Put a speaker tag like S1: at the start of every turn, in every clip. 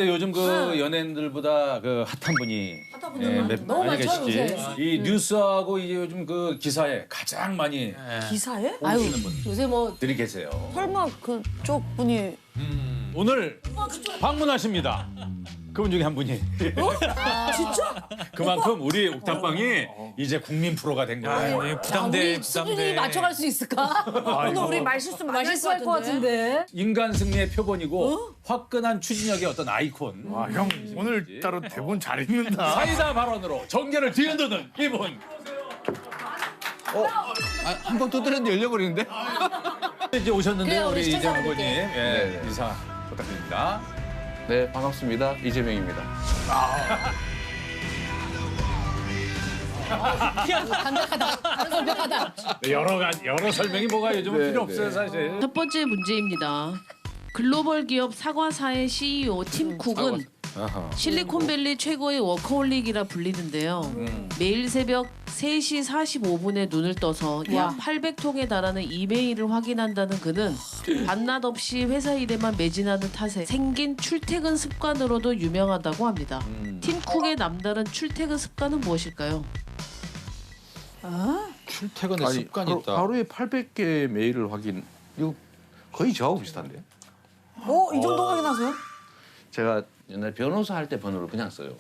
S1: 요즘 그 연예인들보다 그 핫한 분이
S2: 너무
S1: 많이
S2: 많죠,
S1: 계시지.
S2: 요새.
S1: 이 뉴스하고 이제 요즘 그 기사에 가장 많이
S2: 기사에?
S1: 오시는
S2: 요새 뭐
S1: 분들이 계세요.
S3: 설마 그쪽 분이
S1: 오늘 방문하십니다. 그분 중에 한 분이.
S2: 진짜?
S1: 그만큼 우리 옥탑방이 이제 국민 프로가 된 거예요.
S4: 네,
S2: 야,
S4: 부담돼,
S2: 우리 수준이
S4: 부담돼.
S2: 맞춰갈 수 있을까?
S3: 오늘 우리 말실수 많이
S2: 실수할 것 같은데.
S1: 인간 승리의 표본이고 화끈한 추진력의 어떤 아이콘.
S5: 아, 형 오늘따라 대본 잘 읽는다.
S1: 사이다 발언으로 정계를 뒤흔드는 이분.
S4: 한 번 두드렸는데 열려버리는데?
S1: 이제 오셨는데
S2: 그래요, 우리
S1: 우리 이재명
S2: 시청자분들께.
S1: 의원님 예, 인사 부탁드립니다.
S4: 네, 반갑습니다. 이재명입니다.
S2: 담백하다. 담백하다.
S1: 여러 설명이 뭐가 요즘은 필요 없어요 사실.
S6: 첫 번째 문제입니다. 글로벌 기업 사과사의 CEO 팀 쿡은 실리콘밸리 최고의 워커홀릭이라 불리는데요. 매일 새벽 3시 45분에 눈을 떠서 약 800통에 달하는 이메일을 확인한다는 그는 밤낮 없이 회사 일에만 매진하는 탓에 생긴 출퇴근 습관으로도 유명하다고 합니다. 팀 쿡의 남다른 출퇴근 습관은 무엇일까요?
S4: 출퇴근의 습관이 있다.
S7: 하루에 800개 메일을 확인. 이거 거의 저하고 비슷한데.
S3: 이 정도 확인하세요?
S7: 제가 옛날 변호사 할 때 번호를 그냥 써요.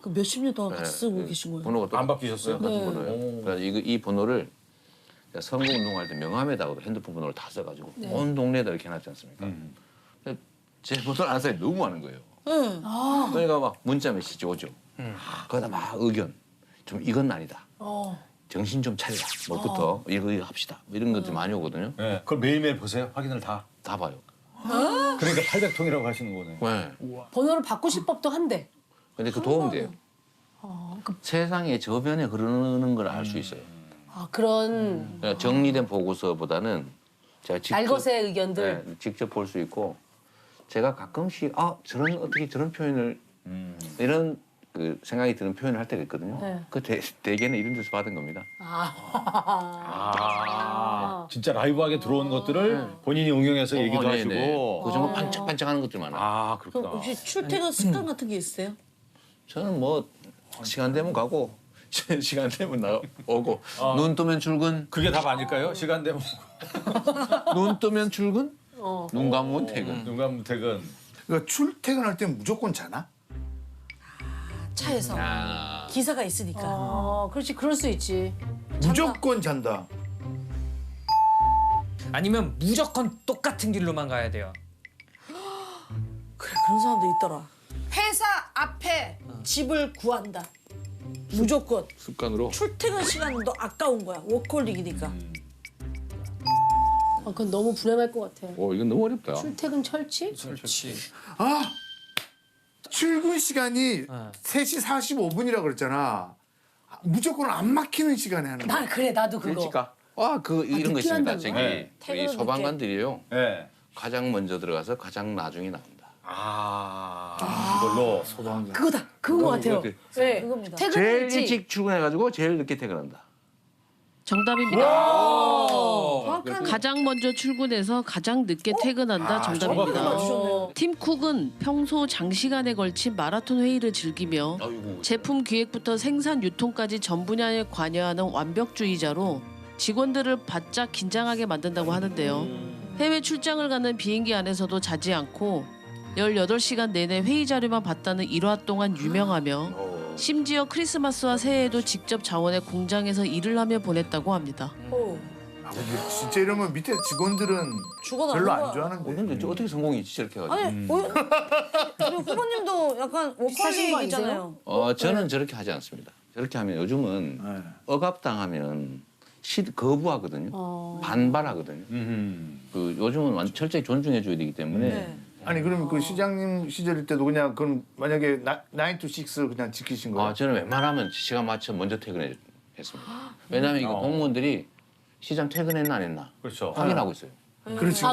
S3: 그 몇십 년 동안 같이 쓰고 계신 거예요?
S7: 번호가
S1: 안 바뀌셨어요?
S7: 똑같은 번호예요. 그래서 이 번호를 제가 선거 운동할 때 명함에다가도 핸드폰 번호를 다 써가지고 온 동네에다 이렇게 해놨지 않습니까? 근데 제 번호를 아는 사람이 너무 많은 거예요. 그러니까 막 문자 메시지 오죠. 거기다 막 의견. 좀 이건 아니다. 정신 좀 차리라. 뭐부터 이거 합시다. 뭐 이런 것들이 많이 오거든요.
S1: 네, 그걸 매일매일 보세요? 확인을 다.
S7: 다 봐요.
S1: 그러니까 800통이라고 하시는 거네.
S7: 네.
S2: 번호를 바꾸실 법도 한데.
S7: 근데 그 도움이 돼요. 세상의 저변에 흐르는 걸 알 수 있어요.
S2: 아, 그런
S7: 그러니까 정리된 보고서보다는 제가 직접
S2: 날것의 의견들.
S7: 네, 직접 볼 수 있고 제가 가끔씩 저런 어떻게 저런 표현을 이런 그 생각이 드는 표현을 할 때가 있거든요.
S2: 네.
S7: 그 대개는 이런 데서 받은 겁니다.
S1: 진짜 라이브하게 들어온 것들을 본인이 응용해서 얘기도 하시고.
S7: 그 정말 반짝반짝하는 것들 많아요.
S1: 아
S3: 그럼
S1: 그렇구나.
S3: 혹시 출퇴근 습관 같은 게 있어요?
S7: 저는 뭐 시간 되면 가고 시간 되면 나오고 눈 뜨면 출근,
S1: 그게 답 아닐까요? 시간 되면
S7: 눈 뜨면 출근, 눈 감으면 퇴근.
S1: 눈 감으면 퇴근.
S5: 그러니까 출퇴근할 때 무조건 자나?
S3: 차에서 기사가 있으니까.
S2: 그렇지, 그럴 수 있지.
S5: 무조건 잔다.
S4: 아니면 무조건 똑같은 길로만 가야 돼요.
S3: 그래, 그런 사람도 있더라. 회사 앞에 집을 구한다. 무조건.
S7: 습관으로.
S3: 출퇴근 시간도 아까운 거야. 워커홀릭이니까.
S2: 그건 너무 불행할 것 같아.
S7: 이건 너무 어렵다.
S2: 출퇴근 철치?
S4: 그렇지.
S5: 아 출근 시간이 3시 45분이라고 그랬잖아. 무조건 안 막히는 시간에 하는 거야.
S2: 나 그래, 나도 그거.
S7: 일찍가. 이런 거
S2: 늦게
S7: 있습니다.
S2: 한다는
S7: 저기
S2: 거야?
S7: 우리
S3: 퇴근은
S7: 소방관들이요.
S1: 네.
S7: 가장 먼저 들어가서 가장 나중에 나온다.
S1: 이걸로.
S2: 그거다. 그건 것 같아요.
S7: 그렇게.
S2: 네.
S3: 그겁니다.
S7: 제일
S2: 퇴근일지.
S7: 일찍 출근해가지고 제일 늦게 퇴근한다.
S6: 정답입니다.
S3: 정확한
S6: 가장 먼저 출근해서 가장 늦게 퇴근한다. 정답입니다.
S3: 맞추셨네요.
S6: 팀 쿡은 평소 장시간에 걸친 마라톤 회의를 즐기며 제품 기획부터 생산 유통까지 전 분야에 관여하는 완벽주의자로 직원들을 바짝 긴장하게 만든다고 하는데요. 해외 출장을 가는 비행기 안에서도 자지 않고 18시간 내내 회의 자료만 봤다는 일화 동안 유명하며 심지어 크리스마스와 새해에도 직접 자원의 공장에서 일을 하며 보냈다고 합니다.
S5: 근데 진짜 이러면 밑에 직원들은
S3: 죽어나는
S5: 별로
S3: 거야.
S5: 안 좋아하는데.
S7: 근데 어떻게 성공했지 저렇게 해가지고.
S3: 아니, 우리 후보님도 약간
S2: 비슷하신 거
S3: 워커홀릭 있잖아요.
S7: 저는 저렇게 하지 않습니다. 저렇게 하면 요즘은 억압당하면 거부하거든요. 반발하거든요. 그 요즘은 철저히 존중해줘야 되기 때문에
S3: 네.
S5: 아니 그러면 그 시장님 시절일 때도 그냥 그럼 만약에 9 to 6를 그냥 지키신 거예요?
S7: 저는 웬만하면 시간 맞춰 먼저 퇴근했습니다. 왜냐하면 이거 공무원들이 시장 퇴근했나 안 했나
S1: 그렇죠.
S7: 확인하고 있어요.
S5: 그렇지.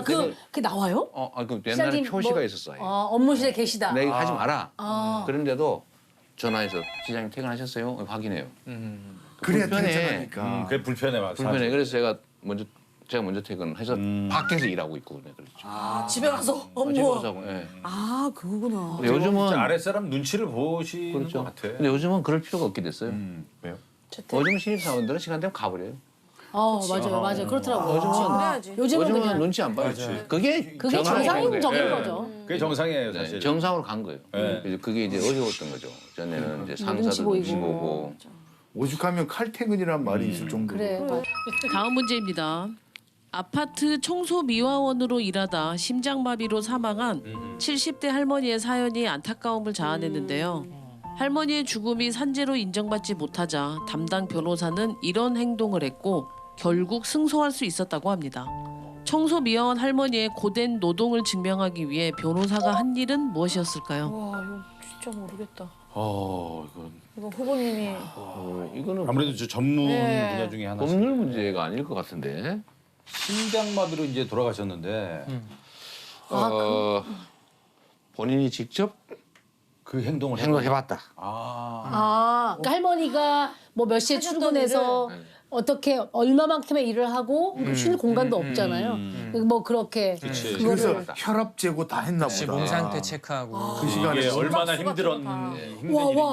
S2: 그게 나와요?
S7: 그 옛날에
S2: 시장님
S7: 표시가
S2: 뭐-
S7: 있었어요.
S2: 업무실에 계시다.
S7: 내가 하지 마라. 그런데도 전화해서 시장님 퇴근하셨어요? 확인해요.
S5: 그래야
S7: 불편해.
S5: 퇴근하니까.
S1: 그게 불편해 맞아.
S7: 불편해. 그래서 제가 먼저 제가 먼저 퇴근해서 밖에서 일하고 있고 그랬죠.
S3: 집에 가서
S7: 집에
S3: 업무.
S7: 가서 하고, 예.
S3: 아 그거구나.
S7: 근데 요즘은
S1: 진짜 아랫사람 눈치를 보시는
S7: 그렇죠.
S1: 것 같아.
S7: 근데 요즘은 그럴 필요가 없게 됐어요.
S1: 왜요?
S7: 요즘 신입사원들은 시간 되면 가버려요.
S2: 맞아요. 그렇더라고요.
S3: 해야지.
S2: 요즘은
S7: 요즘은
S2: 그냥
S7: 눈치 안 봐요. 그게
S2: 그게
S7: 정상인 거예요.
S2: 정상적인
S1: 예.
S2: 거죠.
S1: 그게 정상이에요,
S7: 네,
S1: 사실.
S7: 정상으로 간 거예요.
S1: 네.
S7: 그래서 그게 이제 어려웠던 거죠. 전에는 이제 상사들
S2: 눈치 보이고.
S7: 눈치 보고.
S5: 오죽하면 칼퇴근이란 말이 있을 정도로.
S2: 그래.
S6: 다음 문제입니다. 아파트 청소 미화원으로 일하다 심장마비로 사망한 70대 할머니의 사연이 안타까움을 자아냈는데요. 할머니의 죽음이 산재로 인정받지 못하자 담당 변호사는 이런 행동을 했고 결국 승소할 수 있었다고 합니다. 청소 미화원 할머니의 고된 노동을 증명하기 위해 변호사가 한 일은 무엇이었을까요?
S3: 와 이거 진짜 모르겠다.
S1: 이건
S3: 이거 후보님이
S7: 이거는
S1: 아무래도 저 전문
S3: 네.
S1: 분야 중에 하나.
S7: 법률 문제가 아닐 것 같은데.
S1: 심장마비로 이제 돌아가셨는데
S7: 본인이 직접
S1: 그 행동을
S7: 행동해봤다.
S2: 그러니까 할머니가 뭐 몇 시에 출근해서 어떻게 얼마만큼의 일을 하고 쉴 공간도 없잖아요. 뭐 그렇게
S1: 그치.
S5: 그래서
S2: 그거를
S5: 혈압 재고 다 했나
S4: 혹시
S5: 보다.
S4: 몸 상태 체크하고.
S5: 그 시간에
S1: 이게 얼마나
S3: 심박수가
S1: 힘든
S3: 들어가.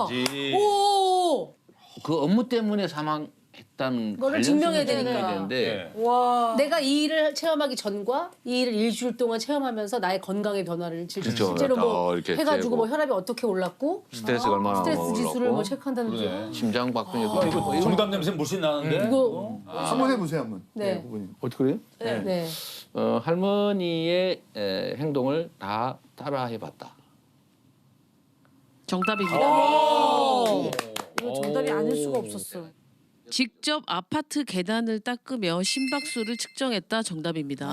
S1: 일인지.
S2: 오
S7: 그 업무 때문에 사망했다는
S2: 그거를
S7: 관련성이
S2: 증명해야
S7: 증명해야
S2: 되니까.
S7: 되는데
S3: 와.
S2: 내가 이 일을 체험하기 전과 이 일을 일주일 동안 체험하면서 나의 건강의 변화를
S7: 그렇죠.
S2: 실제로 뭐
S7: 이렇게
S2: 해가지고
S7: 재고.
S2: 뭐 혈압이 어떻게 올랐고
S7: 스트레스가 얼마나
S2: 스트레스 지수를 뭐
S7: 올랐고
S2: 체크한다는 거죠.
S1: 그래.
S7: 심장 박동이
S1: 이거 정답 냄새 물씬 나는데.
S2: 이거
S5: 한번 해보세요 한번.
S2: 네.
S5: 후보님.
S7: 어떻게 그래요?
S2: 네.
S7: 할머니의 행동을 다 따라해봤다.
S6: 정답입니다.
S3: 이거 정답이 아닐 수가 없었어.
S6: 직접 아파트 계단을 닦으며 심박수를 측정했다 정답입니다.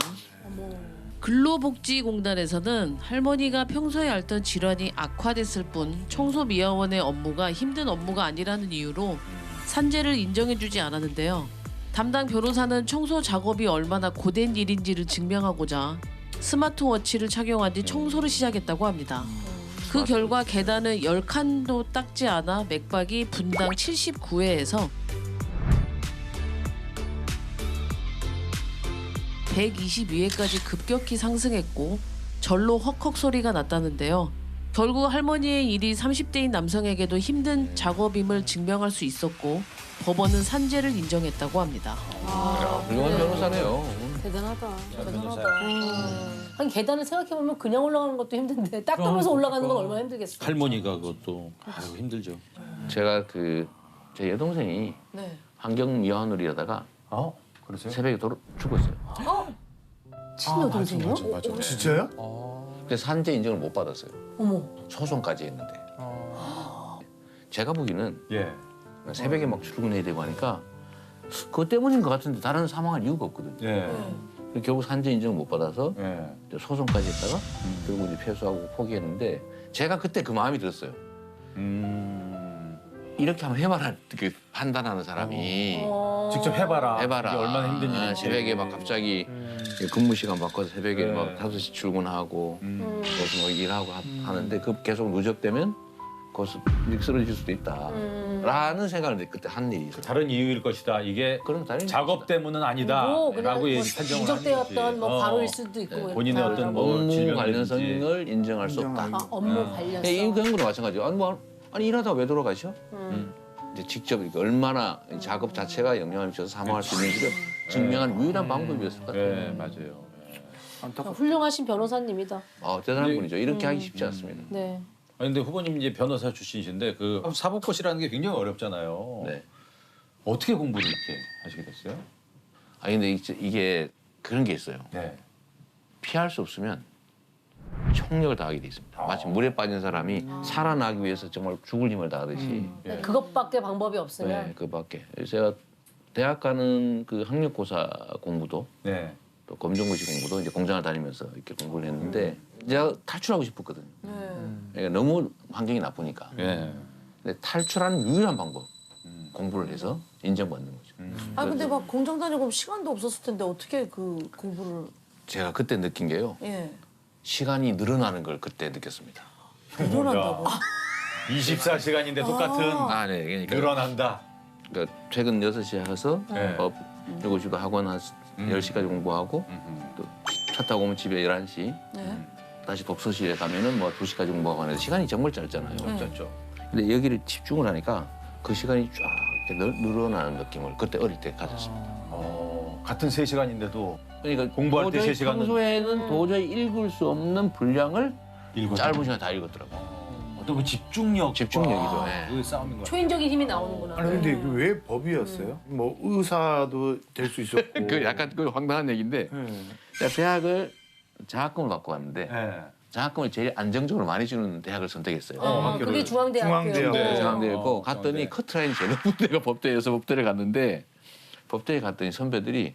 S6: 근로복지공단에서는 할머니가 평소에 앓던 질환이 악화됐을 뿐 청소미화원의 업무가 힘든 업무가 아니라는 이유로 산재를 인정해주지 않았는데요. 담당 변호사는 청소 작업이 얼마나 고된 일인지를 증명하고자 스마트워치를 착용한 뒤 청소를 시작했다고 합니다. 그 결과 계단을 10칸도 닦지 않아 맥박이 분당 79회에서 122회까지 급격히 상승했고 절로 헉헉 소리가 났다는데요. 결국 할머니의 일이 30대인 남성에게도 힘든 작업임을 증명할 수 있었고 법원은 산재를 인정했다고 합니다.
S7: 훌륭한 변호사네요.
S2: 대단하다.
S1: 변호사.
S2: 한 계단을 생각해 보면 그냥 올라가는 것도 힘든데 닦으면서 올라가는 건 얼마나 힘들겠어.
S1: 할머니가 그것도 아유, 힘들죠.
S7: 제가 제 여동생이
S3: 네.
S7: 환경미화원으로 일하다가
S1: 그러세요?
S7: 새벽에 죽었어요.
S2: 친여동생이요?
S1: 맞아.
S5: 진짜요?
S7: 그래서 산재 인정을 못 받았어요.
S2: 어머.
S7: 소송까지 했는데. 제가 보기에는
S1: 예.
S7: 새벽에 막 출근해야 되고 하니까 그것 때문인 것 같은데 다른 사망할 이유가 없거든요.
S1: 예.
S7: 결국 산재 인정을 못 받아서
S1: 예.
S7: 소송까지 했다가 결국 이제 패소하고 포기했는데 제가 그때 그 마음이 들었어요. 이렇게 한번 해봐라 이렇게 판단하는 사람이
S1: 직접 해봐라.
S7: 해봐라.
S1: 이게 얼마나 힘든 일인지.
S7: 새벽에 막 갑자기 근무 시간 바꿔서 새벽에
S1: 네.
S7: 막 5시 출근하고 거기서 뭐 일하고 하는데 그 계속 누적되면 거기서 일 쓰러질 수도 있다. 라는 생각을 그때 한 일이 있어요.
S1: 다른 이유일 것이다. 이게
S7: 그럼 다른
S1: 작업 때문은 아니다라고
S2: 뭐 그냥 뭐
S1: 판정을
S2: 누적되었던 뭐
S1: 하는
S2: 과로일
S1: 거지.
S2: 수도 있고
S7: 네.
S2: 뭐
S1: 본인의
S2: 이렇게
S1: 어떤
S2: 하더라고.
S1: 뭐
S7: 업무
S1: 질병이든지.
S7: 관련성을 인정할 수 없다.
S2: 업무 관련성.
S7: 이 그런 거도 마찬가지예요. 아니 일하다가 왜 돌아가셔? 이제 직접 이렇게 얼마나 이 작업 자체가 영향을 미쳐서 사망할 수 있는지를 증명하는 유일한 방법이었을 것 같아요.
S1: 네, 맞아요.
S2: 훌륭하신 변호사님이다.
S7: 대단한 분이죠. 이렇게 하기 쉽지 않습니다.
S2: 네.
S1: 아니, 근데 후보님 이제 변호사 출신이신데 그 사법고시라는 게 굉장히 어렵잖아요.
S7: 네.
S1: 어떻게 공부를 이렇게 하시게 됐어요?
S7: 근데 이게 그런 게 있어요.
S1: 네.
S7: 피할 수 없으면 총력을 다하게 돼 있습니다. 마치 물에 빠진 사람이 살아나기 위해서 정말 죽을 힘을 다하듯이
S1: 예.
S2: 그것밖에 방법이 없으면
S7: 네, 그밖에. 제가 대학 가는 그 학력고사 공부도
S1: 네.
S7: 또 검정고시 공부도 이제 공장을 다니면서 이렇게 공부를 했는데 제가 탈출하고 싶었거든요. 그러니까 너무 환경이 나쁘니까.
S1: 예.
S7: 근데 탈출하는 유일한 방법 공부를 해서 인정받는 거죠.
S3: 아 근데 막 공장 다니고 시간도 없었을 텐데 어떻게 그 공부를
S7: 제가 그때 느낀 게요.
S3: 예
S7: 시간이 늘어나는 걸 그때 느꼈습니다.
S3: 늘어난다고?
S1: 24시간인데 똑같은
S7: 네. 그러니까
S1: 늘어난다.
S7: 그러니까 퇴근 6시에 해서
S1: 네.
S7: 7시도 학원 네. 10시까지 공부하고 또 차 타고 오면 집에 11시. 다시 독서실에 가면은 뭐 2시까지 공부하고 하는데 시간이 정말 짧잖아요.
S1: 짧죠.
S7: 근데 여기를 집중을 하니까 그 시간이 쫙 이렇게 늘어나는 느낌을 그때 어릴 때 가졌어요.
S1: 같은 3시간인데도
S7: 그러니까
S1: 공부할 때
S7: 도저히
S1: 3시간은
S7: 평소에는 도저히 읽을 수 없는 분량을 짧은 시간 다 읽었더라고요.
S1: 어떤 그 집중력이죠. 그 싸움인 거야.
S2: 초인적인 힘이 나오는구나.
S5: 아니 근데 이거 왜 법이었어요? 뭐 의사도 될 수 있었고.
S7: 그 약간 그 황당한 얘기인데 제가 대학을 장학금을 받고 갔는데
S1: 네.
S7: 장학금을 제일 안정적으로 많이 주는 대학을 선택했어요.
S2: 그게 중앙대학교.
S5: 중앙대학교.
S7: 중앙대였고 갔더니 커트라인 제일 높은 데가 법대여서 법대를 갔는데 법대에 갔더니 선배들이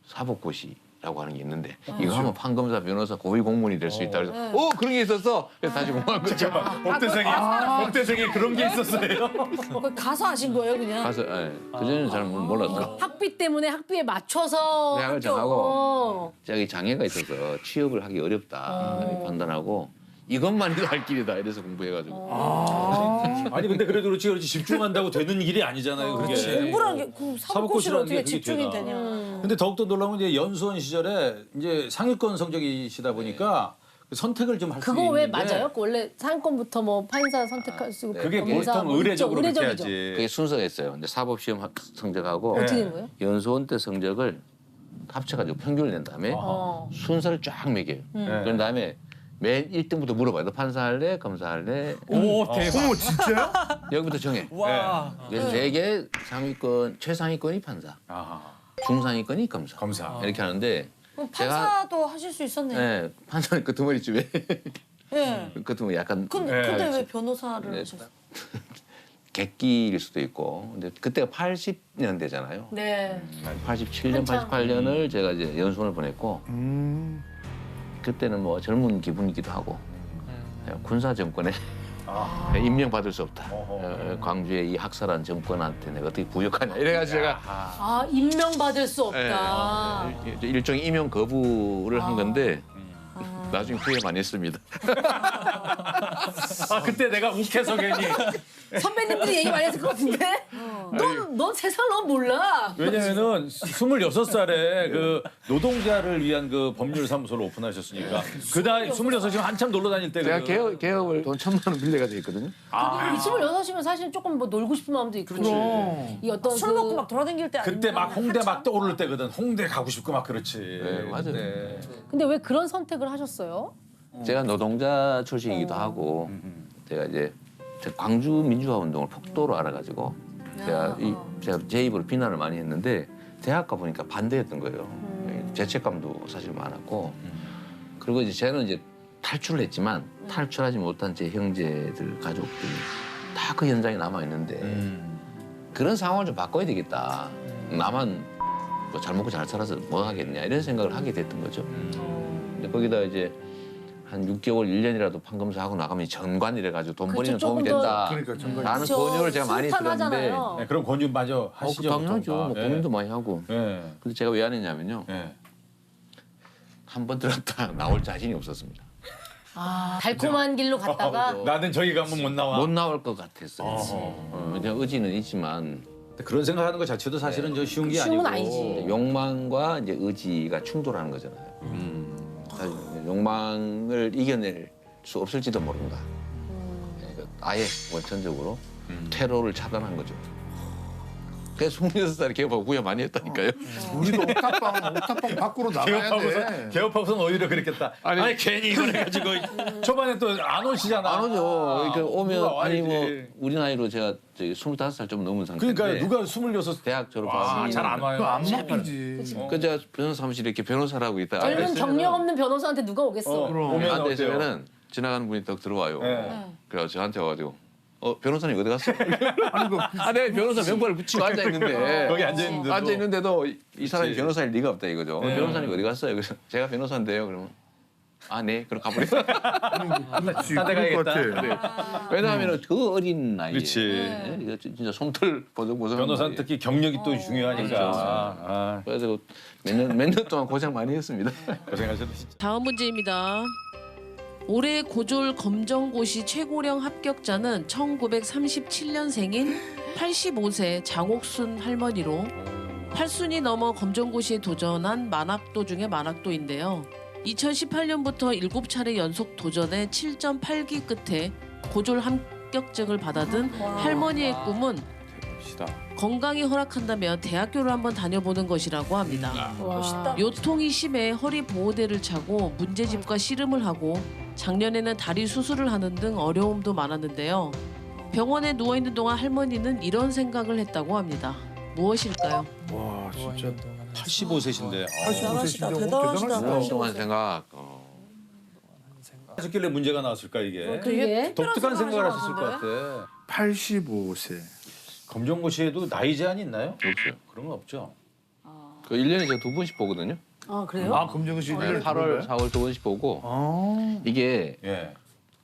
S7: 사법고시라고 하는 게 있는데 이거 하면 판검사, 변호사, 고위 공무원이 될 수 있다. 그래서 그런 게 있었어. 그래서 다시 공부한 거죠.
S1: 법대생에 그런 게 있었어요.
S3: 그걸 가서 하신 거예요, 그냥?
S7: 가서 그전에는 잘 몰랐어.
S2: 학비 때문에 학비에 맞춰서
S7: 대학을
S2: 학교-
S7: 정하고 제가 이 장애가 있어서 취업을 하기 어렵다 이렇게 판단하고 이것만이도 할 길이다 이래서 공부해가지고
S1: 아니 근데 그래도 그렇지 집중한다고 되는 길이 아니잖아요. 그게.
S3: 공부라는 게, 그 사법고시를
S1: 사법고시라는
S3: 어떻게
S1: 게 그게
S3: 집중이
S1: 되나.
S3: 되냐.
S1: 근데 더욱더 놀라운 건 이제 연수원 시절에 이제 상위권 성적이시다 보니까 그 선택을 좀 할 수
S2: 그거
S1: 있는데
S2: 왜 맞아요? 원래 상권부터 뭐 판사 선택할 수 있고
S1: 그게
S2: 검사
S1: 보통
S2: 뭐
S1: 의례적으로 그렇게
S2: 의례적이죠.
S1: 해야지.
S7: 그게 순서가 있어요. 근데 사법시험 성적하고
S2: 어떻게 된 거예요?
S7: 연수원 때 성적을 합쳐가지고 평균을 낸 다음에 순서를 쫙 매겨요. 그런 다음에 맨 1등부터 물어봐요. 너 판사할래? 검사할래?
S1: 오 대박.
S5: 어머 진짜요?
S7: 여기부터 정해.
S4: 와.
S7: 그래서 되게 상위권, 최상위권이 판사,
S1: 아하.
S7: 중상위권이 검사.
S1: 검사.
S7: 이렇게 하는데
S3: 그럼 판사도 하실 수 있었네요.
S7: 네, 판사는 끄트머리쯤에
S3: 예.
S7: 끄트머리 약간
S3: 근데 왜 변호사를
S7: 네.
S3: 하셨어요?
S7: 객기일 수도 있고 근데 그때가 80년대잖아요.
S2: 네.
S7: 87년,
S2: 한참.
S7: 88년을 제가 이제 연수원을 보냈고 그때는 뭐 젊은 기분이기도 하고 군사 정권에 임명받을 수 없다. 광주의 이 학살한 정권한테 내가 어떻게 부역하냐 이래가지고 제가
S2: 아 임명받을 수 없다.
S7: 일종의 임용 거부를 한 건데 나중에 후회 많이 했습니다.
S1: 아 그때 내가 욱해서 괜히.
S2: 선배님들이 얘기 많이 했을 것 같은데? 넌 세상 넌 몰라.
S1: 왜냐면은 26살에 그 노동자를 위한 그 법률 사무소를 오픈하셨으니까 그날 26이면 한참 놀러 다닐 때
S7: 제가
S1: 그
S7: 개업을 돈 1,000만 원 빌려가지고 했거든요.
S2: 26이면 사실 조금 뭐 놀고 싶은 마음도 있고. 이 어떤
S3: 술 먹고 막 돌아다닐 때
S1: 그때
S3: 아니면
S1: 막 홍대 막 떠오를 때거든. 홍대 가고 싶고 막 그렇지.
S7: 네, 맞아요.
S1: 네.
S2: 근데 왜 그런 선택을 하셨어요?
S7: 제가 노동자 출신이기도 하고 제가 이제 광주 민주화 운동을 폭도로 알아가지고 제가 제 입으로 비난을 많이 했는데 대학 가 보니까 반대했던 거예요. 죄책감도 사실 많았고 그리고 이제 저는 이제 탈출을 했지만 탈출하지 못한 제 형제들 가족들이 다 그 현장에 남아 있는데 그런 상황을 좀 바꿔야 되겠다. 나만 뭐 잘 먹고 잘 살아서 뭐 하겠냐 이런 생각을 하게 됐던 거죠. 근데 거기다 이제 한 6개월, 1년이라도 판검사 하고 나가면 전관 이래가지고 돈 버리는 도움이
S2: 조금 더-
S7: 된다.
S5: 그러니까 정말.
S7: 라는 권유를 제가 많이 들었는데
S2: 순탄하잖아요.
S1: 네, 그런 권유 마저 하시죠.
S7: 당연하죠.
S1: 보통
S7: 뭐
S1: 다.
S7: 고민도 많이 하고.
S1: 네.
S7: 근데 제가 왜 안 했냐면요.
S1: 네.
S7: 한 번 들었다 나올 자신이 없었습니다.
S2: 달콤한 길로 갔다가
S1: 나는 저기 가면 못 나와.
S7: 못 나올 것 같았어요. 그냥 의지는 있지만
S1: 그런 생각하는 것 자체도 사실은 저 쉬운 게
S2: 쉬운
S1: 아니고.
S2: 건 아니지.
S7: 욕망과 이제 의지가 충돌하는 거잖아요. 사실 욕망을 이겨낼 수 없을지도 모른다. 그러니까 아예 원천적으로 테러를 차단한 거죠. 그래서 26살에 개업하고 후회 많이 했다니까요.
S5: 우리도 옥탑방 밖으로 나가야 돼.
S1: 개업하고서는 오히려 그랬겠다. 아니 괜히 이걸 해가지고 초반에 또 안 오시잖아.
S7: 안 오죠. 그러니까 오면
S1: 누가
S7: 아니 뭐
S1: 와야지.
S7: 우리 나이로 제가 저기 25살 좀 넘은 상태인데
S1: 그러니까 누가 26
S7: 대학 졸업하고
S1: 잘 안 와요.
S5: 안 먹히지.
S7: 그 제가 변호사 사무실에 이렇게 변호사라고 있다.
S2: 젊은 경력 없는 변호사한테 누가 오겠어?
S1: 오면
S7: 앉아
S1: 어때요?
S7: 있으면은 지나가는 분이 딱 들어와요.
S1: 네.
S7: 그래서 저한테 와가지고 변호사님 어디 갔어?
S5: 아니 그
S7: 내가 변호사 명부를 붙이고 앉아 있는데
S1: 거기 앉아있는데도.
S7: 앉아 있는데도 이 사람이
S1: 그치.
S7: 변호사일 리가 없다 이거죠.
S1: 네.
S7: 변호사님 어디 갔어요? 그래서 제가 변호사인데요. 그러면 네, 그럼 가버려.
S5: 그렇지.
S1: 딴데
S5: 그럴 것
S1: 가야겠다.
S5: 같아.
S7: 왜냐하면 그 어린 나이에
S1: 그렇지.
S7: 네, 이거 진짜 솜털 보송보송.
S1: 변호사는 특히 경력이 또 중요하니까.
S7: 그렇죠.
S1: 아,
S7: 그래서 몇 년 동안 고생 많이 했습니다.
S1: 고생하셨네 진짜.
S6: 다음 문제입니다. 올해 고졸 검정고시 최고령 합격자는 1937년생인 85세 장옥순 할머니로 8순위 넘어 검정고시에 도전한 만학도 중에 만학도인데요. 2018년부터 7차례 연속 도전에 7.8기 끝에 고졸 합격증을 받아든 할머니의 꿈은 건강이 허락한다면 대학교를 한번 다녀보는 것이라고 합니다.
S3: 멋있다.
S6: 요통이 심해 허리 보호대를 차고 문제집과 씨름을 하고 작년에는 다리 수술을 하는 등 어려움도 많았는데요. 병원에 누워있는 동안 할머니는 이런 생각을 했다고 합니다. 무엇일까요?
S5: 와 진짜
S1: 85세신데.
S3: 대단하시다.
S5: 진짜
S3: 대단하시다.
S7: 오랫동안 생각.
S1: 하셨길래 문제가 나왔을까 이게?
S2: 그게
S1: 독특한 생각을 하셨을 것 같아.
S5: 85세.
S1: 검정고시에도 나이 제한이 있나요?
S7: 없어요.
S1: 그런 건 없죠.
S7: 그 1년에 제가 2번씩 보거든요.
S2: 아 그래요?
S5: 아 검정고시
S7: 네, 8월, 4월 2번씩 보고
S5: 아.
S7: 이게
S1: 예.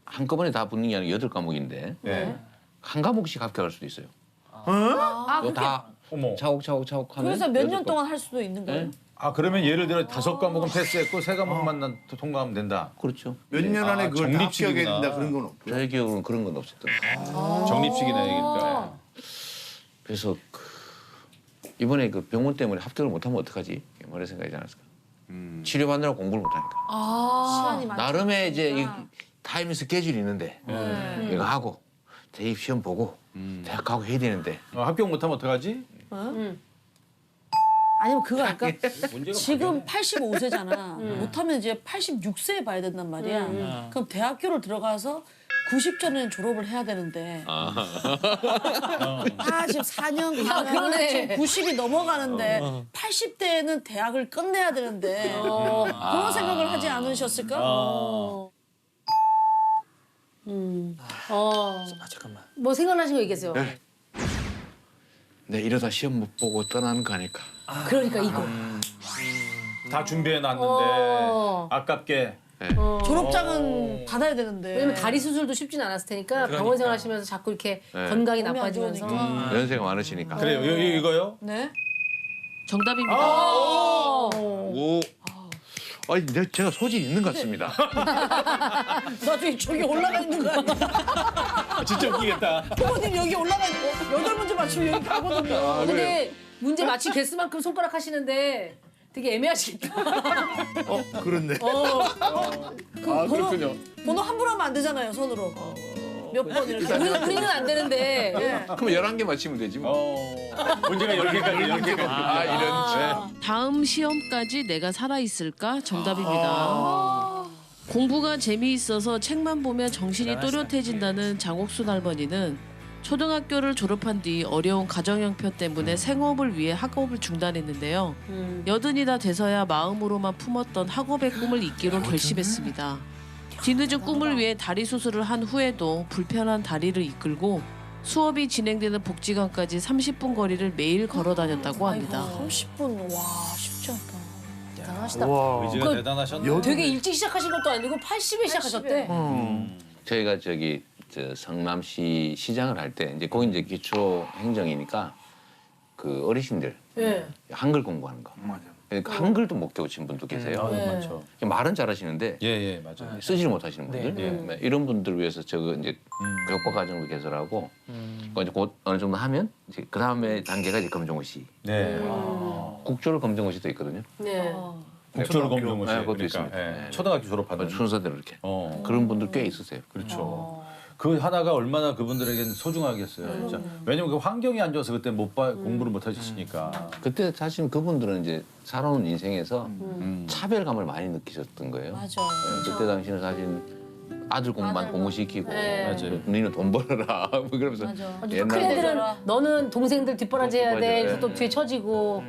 S7: 한꺼번에 다 붙는 게 아니고 8과목인데
S1: 예.
S7: 한 과목씩 합격할 수도 있어요.
S3: 아,
S7: 또 다
S1: 어머.
S7: 차곡차곡 하면
S3: 그래서 몇 년
S7: 여덟 과-
S3: 동안 할 수도 있는 거예요?
S7: 네?
S1: 아 그러면 예를 들어 5과목은 패스했고 3과목만 통과하면 된다.
S7: 그렇죠.
S5: 몇 년 안에
S1: 아,
S5: 그걸 다 합격해야
S1: 정립식이구나.
S5: 된다 그런 건 없고.
S7: 저의 기억으로는 그런 건 없었던.
S1: 정립식이네 그러니까.
S7: 그래서 이번에 그 병원 때문에 합격을 못하면 어떡하지? 이런 생각이지 않았을까? 치료받느라 공부를 못하니까.
S3: 시간이 많지.
S7: 나름의 이제 이 타임 스케줄이 있는데 이거 하고 대입 시험 보고 대학 가고 해야 되는데
S1: 합격 못하면 어떡하지?
S3: 아니면 그거 할까?
S1: 문제가
S3: 지금 85세잖아. 못하면 이제 86세에 봐야 된단 말이야. 그럼 대학교를 들어가서 90전에는 졸업을 해야 되는데 84년
S2: 아,
S3: 가면
S2: 그러네.
S3: 지금 90이 넘어가는데 80대에는 대학을 끝내야 되는데 그런 생각을 하지 않으셨을까?
S4: 잠깐만.
S2: 뭐 생각나신 거 얘기하세요.
S7: 내 이러다 시험 못 보고 떠나는 거 아닐까?
S2: 그러니까 이거.
S1: 다 준비해 놨는데
S2: 어.
S1: 아깝게.
S3: 졸업장은 받아야 되는데.
S2: 왜냐면 다리 수술도 쉽진 않았을 테니까 병원 생활하시면서 자꾸 이렇게
S7: 네.
S2: 건강이
S3: 몸이 안
S2: 나빠지면서.
S3: 좋으니까.
S7: 연세가 많으시니까.
S1: 그래요. 이거요?
S3: 네?
S6: 정답입니다.
S7: 오. 아니, 제가 소질 있는 것 같습니다.
S3: 나중에 저기 올라가 있는 거 아니야?
S1: 진짜 웃기겠다.
S3: 부모님 여기 올라가 있고 8문제 맞추면 여기 가거든요.
S2: 근데 문제 맞힌 개수만큼 손가락 하시는데 되게 애매하시겠다.
S5: 그렇네.
S7: 그렇군요.
S3: 번호 함부로 하면 안 되잖아요, 손으로. 몇 번 이렇게.
S2: 우리는 안 되는데.
S7: 그럼 11개 맞히면 되지 뭐.
S1: 문제가 10개까지.
S7: 아, 이런.
S6: 다음 시험까지 내가 살아있을까? 정답입니다. 공부가 재미있어서 책만 보면 정신이 또렷해진다는 장옥순 할머니는 초등학교를 졸업한 뒤 어려운 가정 형편 때문에 생업을 위해 학업을 중단했는데요. 여든이 다 돼서야 마음으로만 품었던 학업의 꿈을 잇기로 결심했습니다. 뒤늦은 꿈을 위해 다리 수술을 한 후에도 불편한 다리를 이끌고 수업이 진행되는 복지관까지 30분 거리를 매일 걸어 다녔다고 합니다.
S3: 30분, 와, 쉽지 않다.
S2: 대단하시다.
S5: 와.
S1: 의지가
S2: 그-
S1: 대단하셨네.
S2: 되게 일찍 시작하신 것도 아니고 80에 시작하셨대.
S7: 저희가 저기 성남시 시장을 할 때 이제 거기 이제 기초 행정이니까 그 어르신들
S2: 네.
S7: 한글 공부하는 거.
S5: 맞아.
S7: 그러니까 한글도 못 배우신 분도 계세요.
S2: 네.
S1: 많죠.
S7: 말은 잘하시는데
S1: 예, 맞아요.
S7: 쓰지를 못하시는 분들 네, 이런 분들을 위해서 저거 이제 교과 과정도 개설하고 그거 이제 곧 어느 정도 하면 이제 그 다음에 단계가 이제 검정고시.
S1: 네.
S7: 국조를 검정고시도 있거든요.
S2: 네.
S1: 국조를 검정고시.
S7: 네, 그것도
S1: 그러니까
S7: 있습니다.
S1: 예,
S7: 네.
S1: 초등학교 졸업하는.
S7: 순서대로 이렇게
S1: 어.
S7: 그런 분들 꽤 있으세요.
S1: 그렇죠. 그 하나가 얼마나 그분들에게는 소중하겠어요, 진짜. 왜냐면 그 환경이 안 좋아서 그때 공부를 못 하셨으니까.
S7: 그때 사실 그분들은 이제 살아온 인생에서 차별감을 많이 느끼셨던 거예요.
S3: 맞아.
S7: 그때 당시는 사실 아들 공부만 공부시키고
S2: 네.
S1: 맞아요.
S7: 너희는 돈 벌어라 뭐 그러면서
S3: 맞아.
S2: 또 큰 애들은 너는 동생들 뒷바라지 해야 돼. 그래서 또 뒤에 처지고.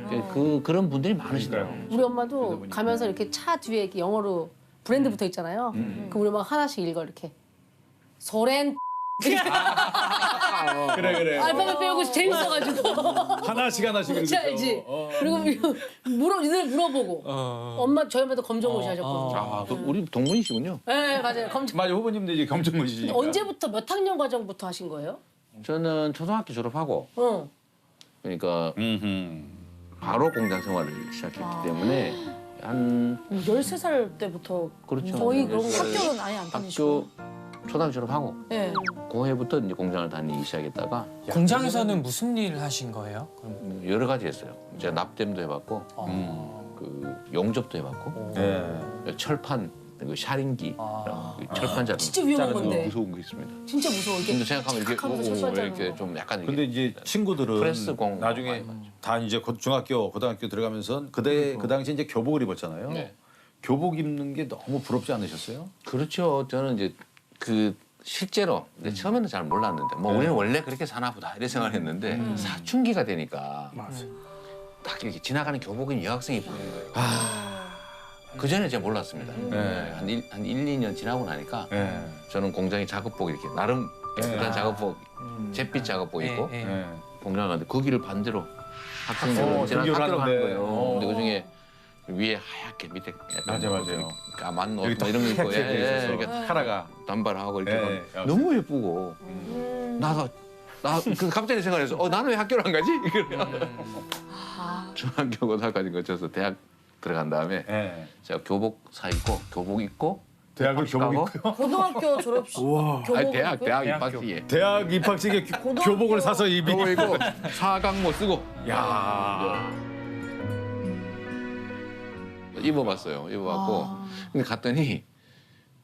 S7: 그런 분들이 많으시더라고요.
S2: 우리 엄마도 가면서 이렇게 차 뒤에 이렇게 영어로 브랜드 붙어 있잖아요. 그럼 우리 엄마가 하나씩 읽어 이렇게. 소렌.
S1: 그래.
S2: 알파벳 배우고 재밌어가지고.
S1: 하나씩
S2: 뭔지 알지? 그리고 늘 물어보고. 저희 엄마도 검정고시 하셨거든요.
S7: 아, 우리 동문이시군요.
S2: 네, 맞아요.
S1: 맞아, 후보님도 이제 검정고시니까.
S2: 언제부터 몇 학년 과정부터 하신 거예요?
S7: 저는 초등학교 졸업하고 그러니까 바로 공장 생활을 시작했기 때문에 한
S3: 13살 때부터
S7: 그렇죠.
S3: 거의 그런
S7: 그래서
S3: 학교는 아예 안 다니시고.
S7: 학교 초등학교 졸업하고
S3: 예.
S7: 그 해부터 이제 공장을 다니기 시작했다가
S4: 공장에서는 무슨 일을 하신 거예요? 그럼
S7: 여러 가지 했어요. 제가 납땜도 해봤고 그 용접도 해봤고
S1: 네.
S7: 철판 그 샤링기 그 철판 자르는
S3: 진짜 위험한
S7: 거
S3: 건데.
S7: 무서운 거 있습니다.
S3: 진짜 무서워. 이게
S7: 근데 생각하면 이렇게
S3: 탁 하면서 철판 자르는
S7: 이렇게
S3: 거.
S7: 좀 약간
S1: 근데
S7: 이게
S1: 이제 친구들은
S7: 프레스 공
S1: 나중에 다 이제 중학교, 고등학교 들어가면서 그 당시 이제 교복을 입었잖아요.
S7: 네.
S1: 교복 입는 게 너무 부럽지 않으셨어요?
S7: 그렇죠. 저는 이제 그 실제로 근데 처음에는 잘 몰랐는데 뭐 우리는 원래 그렇게 사나 보다 이런 생각을 했는데 사춘기가 되니까 딱 이렇게 지나가는 교복인 여학생이 보이는 거예요. 그 전에 제가 몰랐습니다.
S1: 네.
S7: 한 1, 2년 지나고 나니까
S1: 네.
S7: 저는 공장에 작업복 이렇게 나름 예쁘단 작업복, 잿빛 작업복 입고
S4: 예, 예.
S1: 네.
S7: 공장 가는데 그 길을 반대로 학생들은 지나
S1: 등교를
S7: 학교로 가는
S1: 하는데.
S7: 거예요. 근데 그 중에 위에 하얗게 밑에 약간
S1: 맞아요.
S7: 까만 옷
S1: 여기
S7: 뭐 이런 거 입고
S1: 하얗게 돼 있어서.
S7: 이렇게
S1: 카라가.
S7: 단발하고 이렇게
S1: 네,
S7: 막 너무 예쁘고 나 그 갑자기 생각해서 나는 왜 학교를 안 가지? 이거를 중학교 고등학교까지 거쳐서 대학 들어간 다음에
S1: 네.
S7: 제가 교복 입고
S1: 대학을 교복
S7: 가고?
S1: 입고요?
S3: 고등학교 졸업식 교복
S7: 아니 대학
S4: 대학교.
S7: 입학식에
S1: 대학 입학식에 교복을 사서 입이.
S7: 교복 입고 사각모 쓰고
S1: 야.
S7: 입어봤어요. 입어봤고 근데 갔더니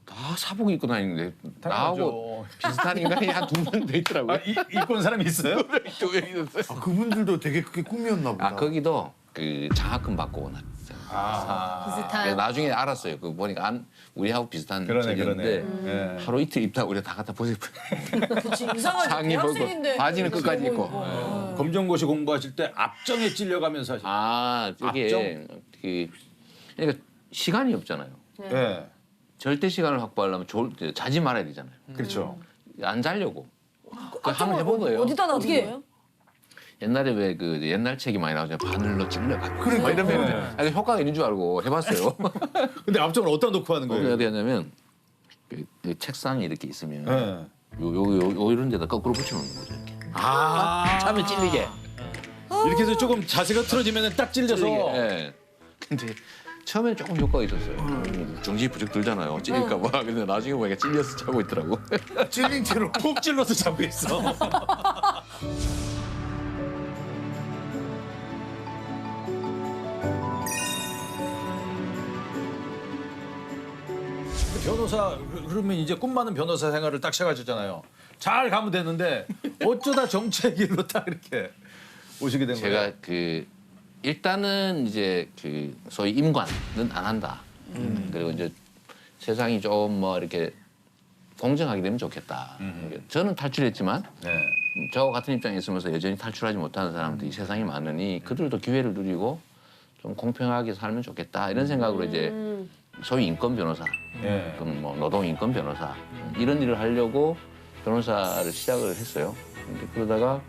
S7: 다 사복 입고 다니는데 나하고 비슷한 인간이 한 2명 돼 있더라고요.
S1: 입고 온 사람이 있어요?
S7: 2명 있었어요.
S5: 그분들도 되게 그게 꿈이었나 보다.
S7: 거기도 그 장학금 받고 온 학생.
S2: 비슷한.
S7: 나중에 알았어요. 그 보니까 우리하고 비슷한
S1: 그러네.
S7: 체격인데
S1: 네.
S7: 하루 이틀 입다 우리가 다 갖다 보세요.
S3: 그치 이상하지.
S7: 상의
S3: 대학생인데
S7: 벗고 바지는 끝까지 입고.
S1: 검정고시 공부하실 때 앞정에 찔려가면서 하셨어요.
S7: 이게 그러니까 시간이 없잖아요.
S1: 네.
S7: 절대 시간을 확보하려면 자지 말아야 되잖아요.
S1: 그렇죠.
S7: 안 자려고. 그 한번 해본 거예요.
S3: 어디다 놔둔 거예요?
S7: 옛날에 왜 그 옛날 책이 많이 나오잖아요. 바늘로 찔러가지고. 그러니까 이러면 효과가 있는 줄 알고 해봤어요.
S1: 근데 앞정을 어디다 놓고 하는
S7: 거기
S1: 거예요?
S7: 어디 하냐면 그 책상이 이렇게 있으면
S1: 네.
S7: 요 이런 데다 거꾸로 붙여놓는 거죠. 이렇게. 차면 찔리게.
S1: 이렇게 해서 조금 자세가 틀어지면 딱 찔려서.
S7: 예. 근데 처음엔 조금 효과가 있었어요. 정신이 부쩍 들잖아요. 찔릴까 봐. 근데 나중에 보니까 찔려서 자고 있더라고.
S5: 찔린 채로
S1: 푹 찔러서 자고 있어. 변호사 그러면 이제 꿈 많은 변호사 생활을 딱 시작하셨잖아요. 잘 가면 되는데 어쩌다 정치의 길로 딱 이렇게 오시게 된 거예요.
S7: 제가 그 일단은 이제 그 소위 임관은 안 한다. 그리고 이제 세상이 좀 뭐 이렇게 공정하게 되면 좋겠다. 저는 탈출했지만
S1: 네.
S7: 저와 같은 입장에 있으면서 여전히 탈출하지 못하는 사람들이 세상에 많으니 그들도 기회를 누리고 좀 공평하게 살면 좋겠다 이런 생각으로 이제 소위 인권 변호사,
S1: 네.
S7: 그럼 뭐 노동 인권 변호사 이런 일을 하려고 변호사를 시작을 했어요. 근데 그러다가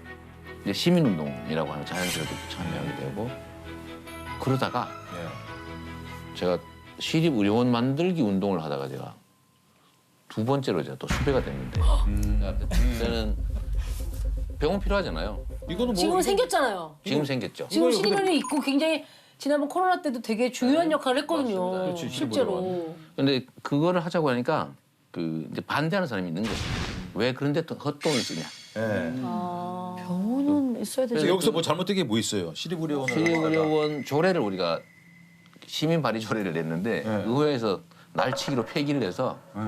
S7: 이제 시민운동이라고 하는 자연스럽게 참여하게 되고 그러다가
S1: 네.
S7: 제가 시립의료원 만들기 운동을 하다가 제가 두 번째로 제가 또 수배가 됐는데 저는 병원 필요하잖아요.
S1: 이거는 뭐
S2: 지금 생겼잖아요.
S7: 지금 생겼죠.
S2: 지금 시립의료원이 있고 굉장히 지난번 코로나 때도 되게 중요한 역할을 했거든요.
S7: 맞습니다.
S1: 그렇지,
S2: 실제로.
S7: 근데 그거를 하자고 하니까 그 이제 반대하는 사람이 있는 거죠. 왜 그런데 또 헛돈을 쓰냐.
S1: 네.
S3: 병원은 있어야 되지.
S1: 여기서 뭐 잘못된 게 뭐 있어요? 시립의료원을
S7: 시립의료원 조례를 우리가 시민 발의 조례를 냈는데
S1: 네.
S7: 의회에서 날치기로 폐기를 해서
S1: 네.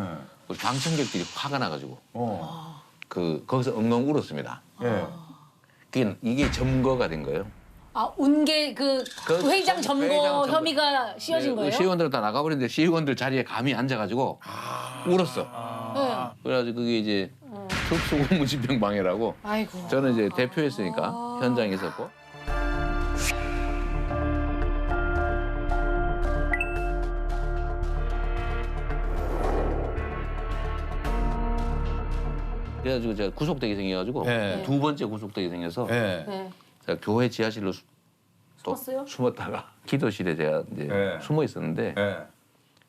S7: 우리 방청객들이 화가 나가지고
S1: 어.
S7: 거기서 엉엉 울었습니다.
S1: 네.
S7: 이게 점거가 된 거예요.
S2: 운계 그 회장 점거
S7: 회장 점거.
S2: 혐의가 씌워진 거예요?
S7: 시의원들 다 나가버렸는데 시의원들 자리에 감히 앉아가지고 울었어. 그래가지고 그게 이제 특수고무집행방해라고
S2: 아이고.
S7: 저는 이제 대표였으니까 현장에 있었고. 그래가지고 제가 구속되게 생겨가지고
S1: 네.
S7: 두 번째 구속되게 생겨서
S1: 네.
S2: 네.
S7: 제가 교회 지하실로 또
S2: 숨었어요?
S7: 숨었다가 기도실에 제가 이제
S1: 네.
S7: 숨어 있었는데
S1: 네.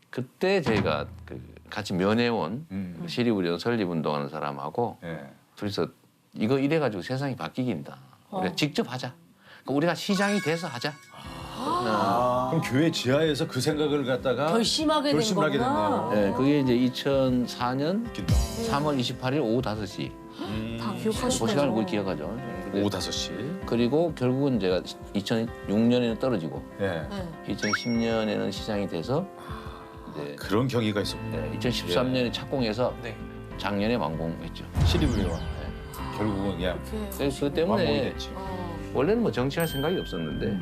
S7: 그때 저희가 그 같이 면회원 시립의료원 설립운동하는 사람하고
S1: 네.
S7: 둘이서 이거 이래가지고 세상이 바뀌긴다. 우리가 직접 하자. 그러니까 우리가 시장이 돼서 하자.
S1: 그럼 교회 지하에서 그 생각을 갖다가
S2: 결심하게 된
S1: 결심을 하게
S2: 거구나.
S1: 됐네요.
S7: 네, 그게 이제 2004년 3월 28일 오후 5시.
S3: 다
S7: 그
S3: 기억하시네요.
S7: 시간을 거의 기억하죠.
S1: 오후 5시.
S7: 그리고 결국은 제가 2006년에는 떨어지고
S1: 예.
S7: 2010년에는 시장이 돼서 이제
S1: 그런 경위가 있었군요.
S7: 2013년에 착공해서
S4: 네.
S7: 작년에 완공했죠.
S1: 시리브리와 결국은 그냥
S7: 그래서 그
S1: 완공이
S7: 때문에
S1: 됐지.
S7: 원래는 뭐 정치할 생각이 없었는데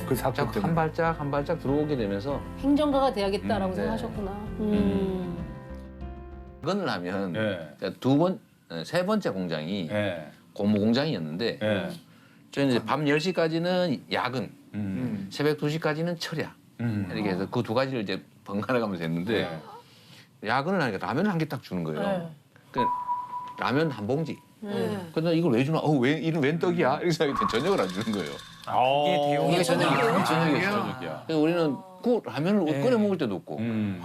S5: 그 사건
S7: 자꾸
S5: 때문에.
S7: 한 발짝 들어오게 되면서
S2: 행정가가 돼야겠다라고
S7: 네.
S2: 생각하셨구나.
S7: 그걸 하면
S1: 예.
S7: 세 번째 공장이
S1: 예.
S7: 고무 공장이었는데
S1: 예.
S7: 저희는 이제 밤 10시까지는 야근, 새벽 2시까지는 철야 이렇게 해서 그 두 가지를 이제 번갈아 가면서 했는데 야근을 하니까 라면을 한 개 딱 주는 거예요. 그 라면 한 봉지. 근데 이걸 왜 주나? 왜 이런 웬 떡이야? 이렇게 생각했더니 저녁을 안 주는 거예요.
S4: 이게
S7: 이게 저녁이야.
S1: 저녁이야.
S7: 그래서 우리는 그 라면을 끓여 먹을 때도 없고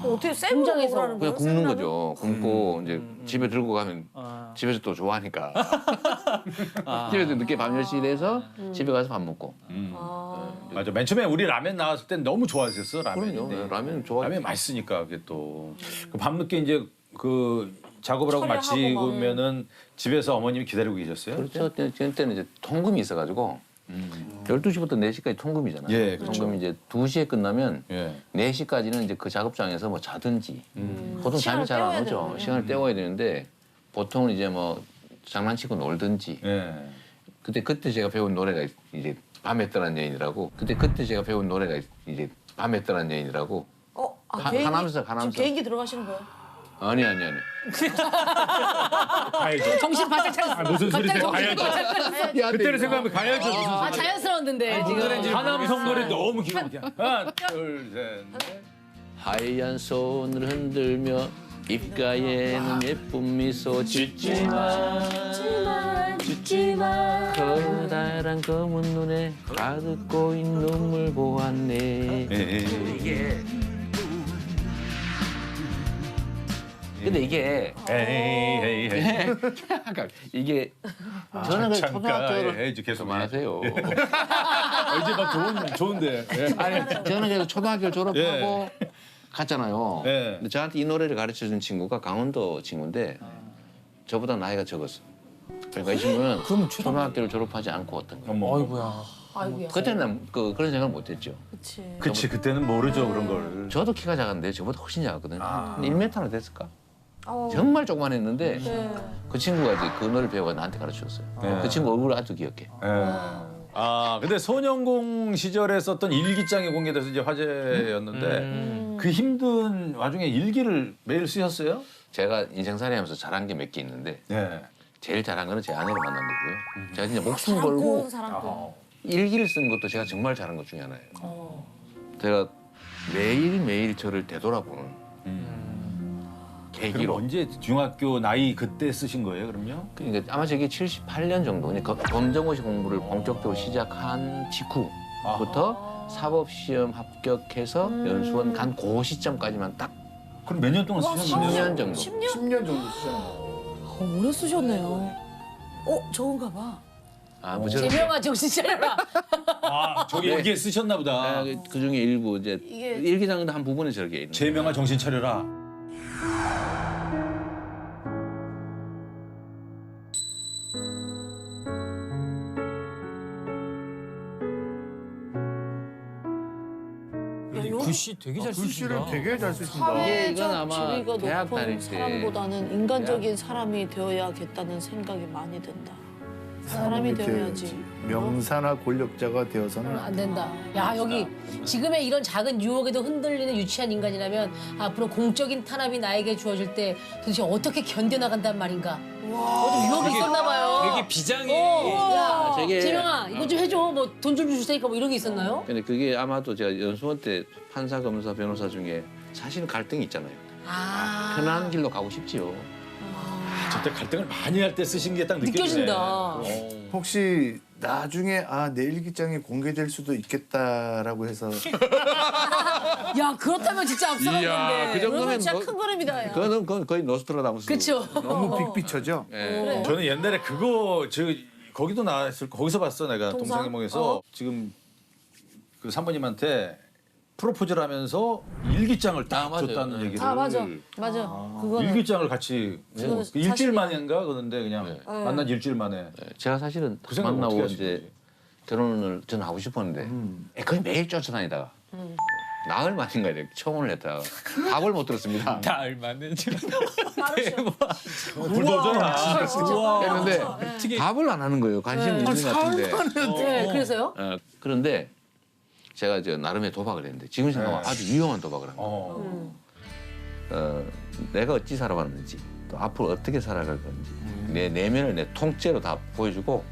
S3: 어떻게 생
S2: 공장에서
S3: 먹으라는
S7: 그냥
S3: 거예요?
S7: 굽는
S3: 생라면?
S7: 거죠. 굽고 이제 집에 들고 가면 집에서 또 좋아하니까 집에서 늦게 밤 10시 돼서 집에 가서 밥 먹고.
S1: 맞아. 맨 처음에 우리 라면 나왔을 땐 너무 좋아했었어 라면이.
S7: 그럼요. 네, 라면 좋아.
S1: 라면 맛있으니까 그게 또. 그 밤늦게 이제 그 작업을 하고
S3: 처리하고
S1: 마치고면은 집에서 어머님이 기다리고 계셨어요?
S7: 그렇죠. 그때는 이제 통금이 있어가지고 12시부터 4시까지 통금이잖아요.
S1: 예, 그렇죠.
S7: 통금이 이제 2시에 끝나면
S1: 예.
S7: 4시까지는 이제 그 작업장에서 뭐 자든지 보통 잠이
S3: 시간을
S7: 잘 안
S3: 때워야
S7: 오죠.
S3: 되는데.
S7: 시간을 때워야 되는데 보통은 이제 뭐 장난치고 놀든지
S1: 예.
S7: 그때 제가 배운 노래가 이제 밤에 떠난 여인이라고 그때 제가 배운 노래가 이제 밤에 떠난 여인이라고 가나면서
S3: 지금 개인기 들어가시는 거예요?
S7: 아니
S2: 정신 바짝 차렸어.
S1: 무슨 소리세요?
S2: 정신
S1: 가야죠.
S2: 바짝 차렸어.
S1: 그때를 생각하면 가야죠. 무슨
S2: 아,
S1: 소리.
S2: 자연스러웠는데 지금.
S1: 하남성 노래 너무 기가 막혀. 하나, 둘, 셋, 넷.
S7: 하얀 손을 흔들며 입가에는 예쁜 미소 짓지만 커다란 검은 눈에 가득 고인 눈물 보았네. 근데 이게
S1: 에이.
S7: 이게 저는 그 초등학교를
S1: 해야지 계속
S7: 그만하세요.
S1: 이제 막 좋은데. 예.
S7: 아니 저는 그래서 초등학교를 졸업하고 갔잖아요.
S1: 예.
S7: 근데 저한테 이 노래를 가르쳐 준 친구가 강원도 친구인데 저보다 나이가 적었어. 그러니까 이 친구는 그럼 초등학교를 졸업하지 않고 왔던 거예요.
S1: 어머.
S4: 아이고야.
S2: 아이고야.
S7: 그때는 그런 생각을 못했죠.
S3: 그치.
S1: 그치 그때는 모르죠 그런 걸.
S7: 저도 키가 작은데 저보다 훨씬 작았거든요.
S1: 아.
S7: 1m나 됐을까?
S3: 어.
S7: 정말 조그만했는데
S3: 네.
S7: 그 친구가 이제 그 노래를 배워가 나한테 가르쳐줬어요.
S1: 네.
S7: 그 친구 얼굴을 아직도 기억해.
S1: 예. 아 근데 소년공 시절에 썼던 일기장이 공개돼서 이제 화제였는데 그 힘든 와중에 일기를 매일 쓰셨어요?
S7: 제가 인생살이 하면서 잘한 게 몇 개 있는데
S1: 예.
S7: 제일 잘한 거는 제 아내를 만난 거고요. 제가 진짜 목숨
S3: 사랑꾼
S7: 걸고
S3: 사랑꾼.
S7: 일기를 쓴 것도 제가 정말 잘한 것 중에 하나예요. 제가 매일매일 저를 되돌아보는
S1: 그럼
S7: 계기로.
S1: 언제 중학교 나이 그때 쓰신 거예요 그럼요?
S7: 그러니까 아마 저게 78년 정도. 그러니까 검정고시 공부를 본격적으로 시작한 직후부터 사법시험 합격해서 연수원 간 그 시점까지만 딱
S1: 그럼 몇 년 동안 쓰셨나요?
S7: 10년 정도.
S3: 10년?
S5: 10년 정도 쓰잖아요.
S3: 오래 쓰셨네요. 저건가 봐.
S7: 아, 뭐 저런
S2: 제명아 정신 차려라.
S1: 아 저기 일기에 쓰셨나 보다.
S7: 아, 그 중에 일부 이제
S3: 이게-
S7: 일기장도 한 부분에 저렇게 있는.
S1: 제명아 정신 차려라.
S4: 글씨 되게 잘
S5: 글씨를
S4: 쓰신다.
S5: 되게 잘 쓰신다.
S7: 이건
S3: 사회적
S7: 아마
S3: 지위가
S7: 대학 다닐
S3: 높은
S7: 때
S3: 사람보다는 인간적인 사람이 되어야겠다는 생각이 많이 든다. 사람이
S5: 이렇게
S3: 되어야지.
S5: 명사나 권력자가 되어서는
S2: 안 된다. 야 여기 지금의 이런 작은 유혹에도 흔들리는 유치한 인간이라면 앞으로 공적인 탄압이 나에게 주어질 때 도대체 어떻게 견뎌나간단 말인가. 어디 유혹이 있었나 봐요.
S4: 되게 비장해.
S2: 야
S7: 저게-
S2: 재명아 이거 좀 해줘. 뭐 돈 좀 줄 테니까 뭐 이런 게 있었나요?
S7: 근데 그게 아마도 제가 연수원 때 판사, 검사, 변호사 중에 사실은 갈등이 있잖아요.
S2: 아
S7: 편한 길로 가고 싶지요.
S1: 저때 갈등을 많이 할 때 쓰신 게 딱 느껴지네.
S2: 느껴진다.
S5: 혹시 나중에 내 일기장이 공개될 수도 있겠다라고 해서
S2: 야 그렇다면 진짜
S7: 이야, 그
S2: 앞서갔는데.
S7: 정도면
S3: 그러면 진짜
S7: 뭐-
S3: 큰 그림이다. 야.
S7: 그건 거의 노스트라다무스.
S2: 그쵸.
S5: 너무 빅피처죠.
S7: 예.
S1: 저는 옛날에 그거 거기도 나왔을 거기서 봤어 내가
S3: 동상?
S1: 동상이몽에서 지금 그 산모님한테 프로포즈를 하면서 일기장을 딱
S7: 맞아요.
S1: 줬다는
S7: 네.
S1: 얘기를.
S3: 아 맞아. 그거는
S1: 일기장을 같이
S3: 그거는
S1: 그 일주일
S3: 사실이야.
S1: 만인가 그런데 그냥 만난 일주일 만에.
S7: 제가 사실은
S1: 그 생각을
S7: 만나고
S1: 어떻게 하신
S7: 이제
S1: 거지?
S7: 결혼을 저는 하고 싶었는데 거의 매일 쫓아다니다가 나흘 만인가 이렇게 청혼을 했다가 답을 못 들었습니다.
S4: 다 얼마는
S1: 불도저야.
S7: 했는데 답을 안 하는 거예요. 관심이 있는 것 같은데.
S2: 네, 그래서요?
S7: 그런데 제가 저 나름의 도박을 했는데 지금 생각하면 아주 위험한 도박을 한 거예요. 내가 어찌 살아왔는지 또 앞으로 어떻게 살아갈 건지 내 내면을 내 통째로 다 보여주고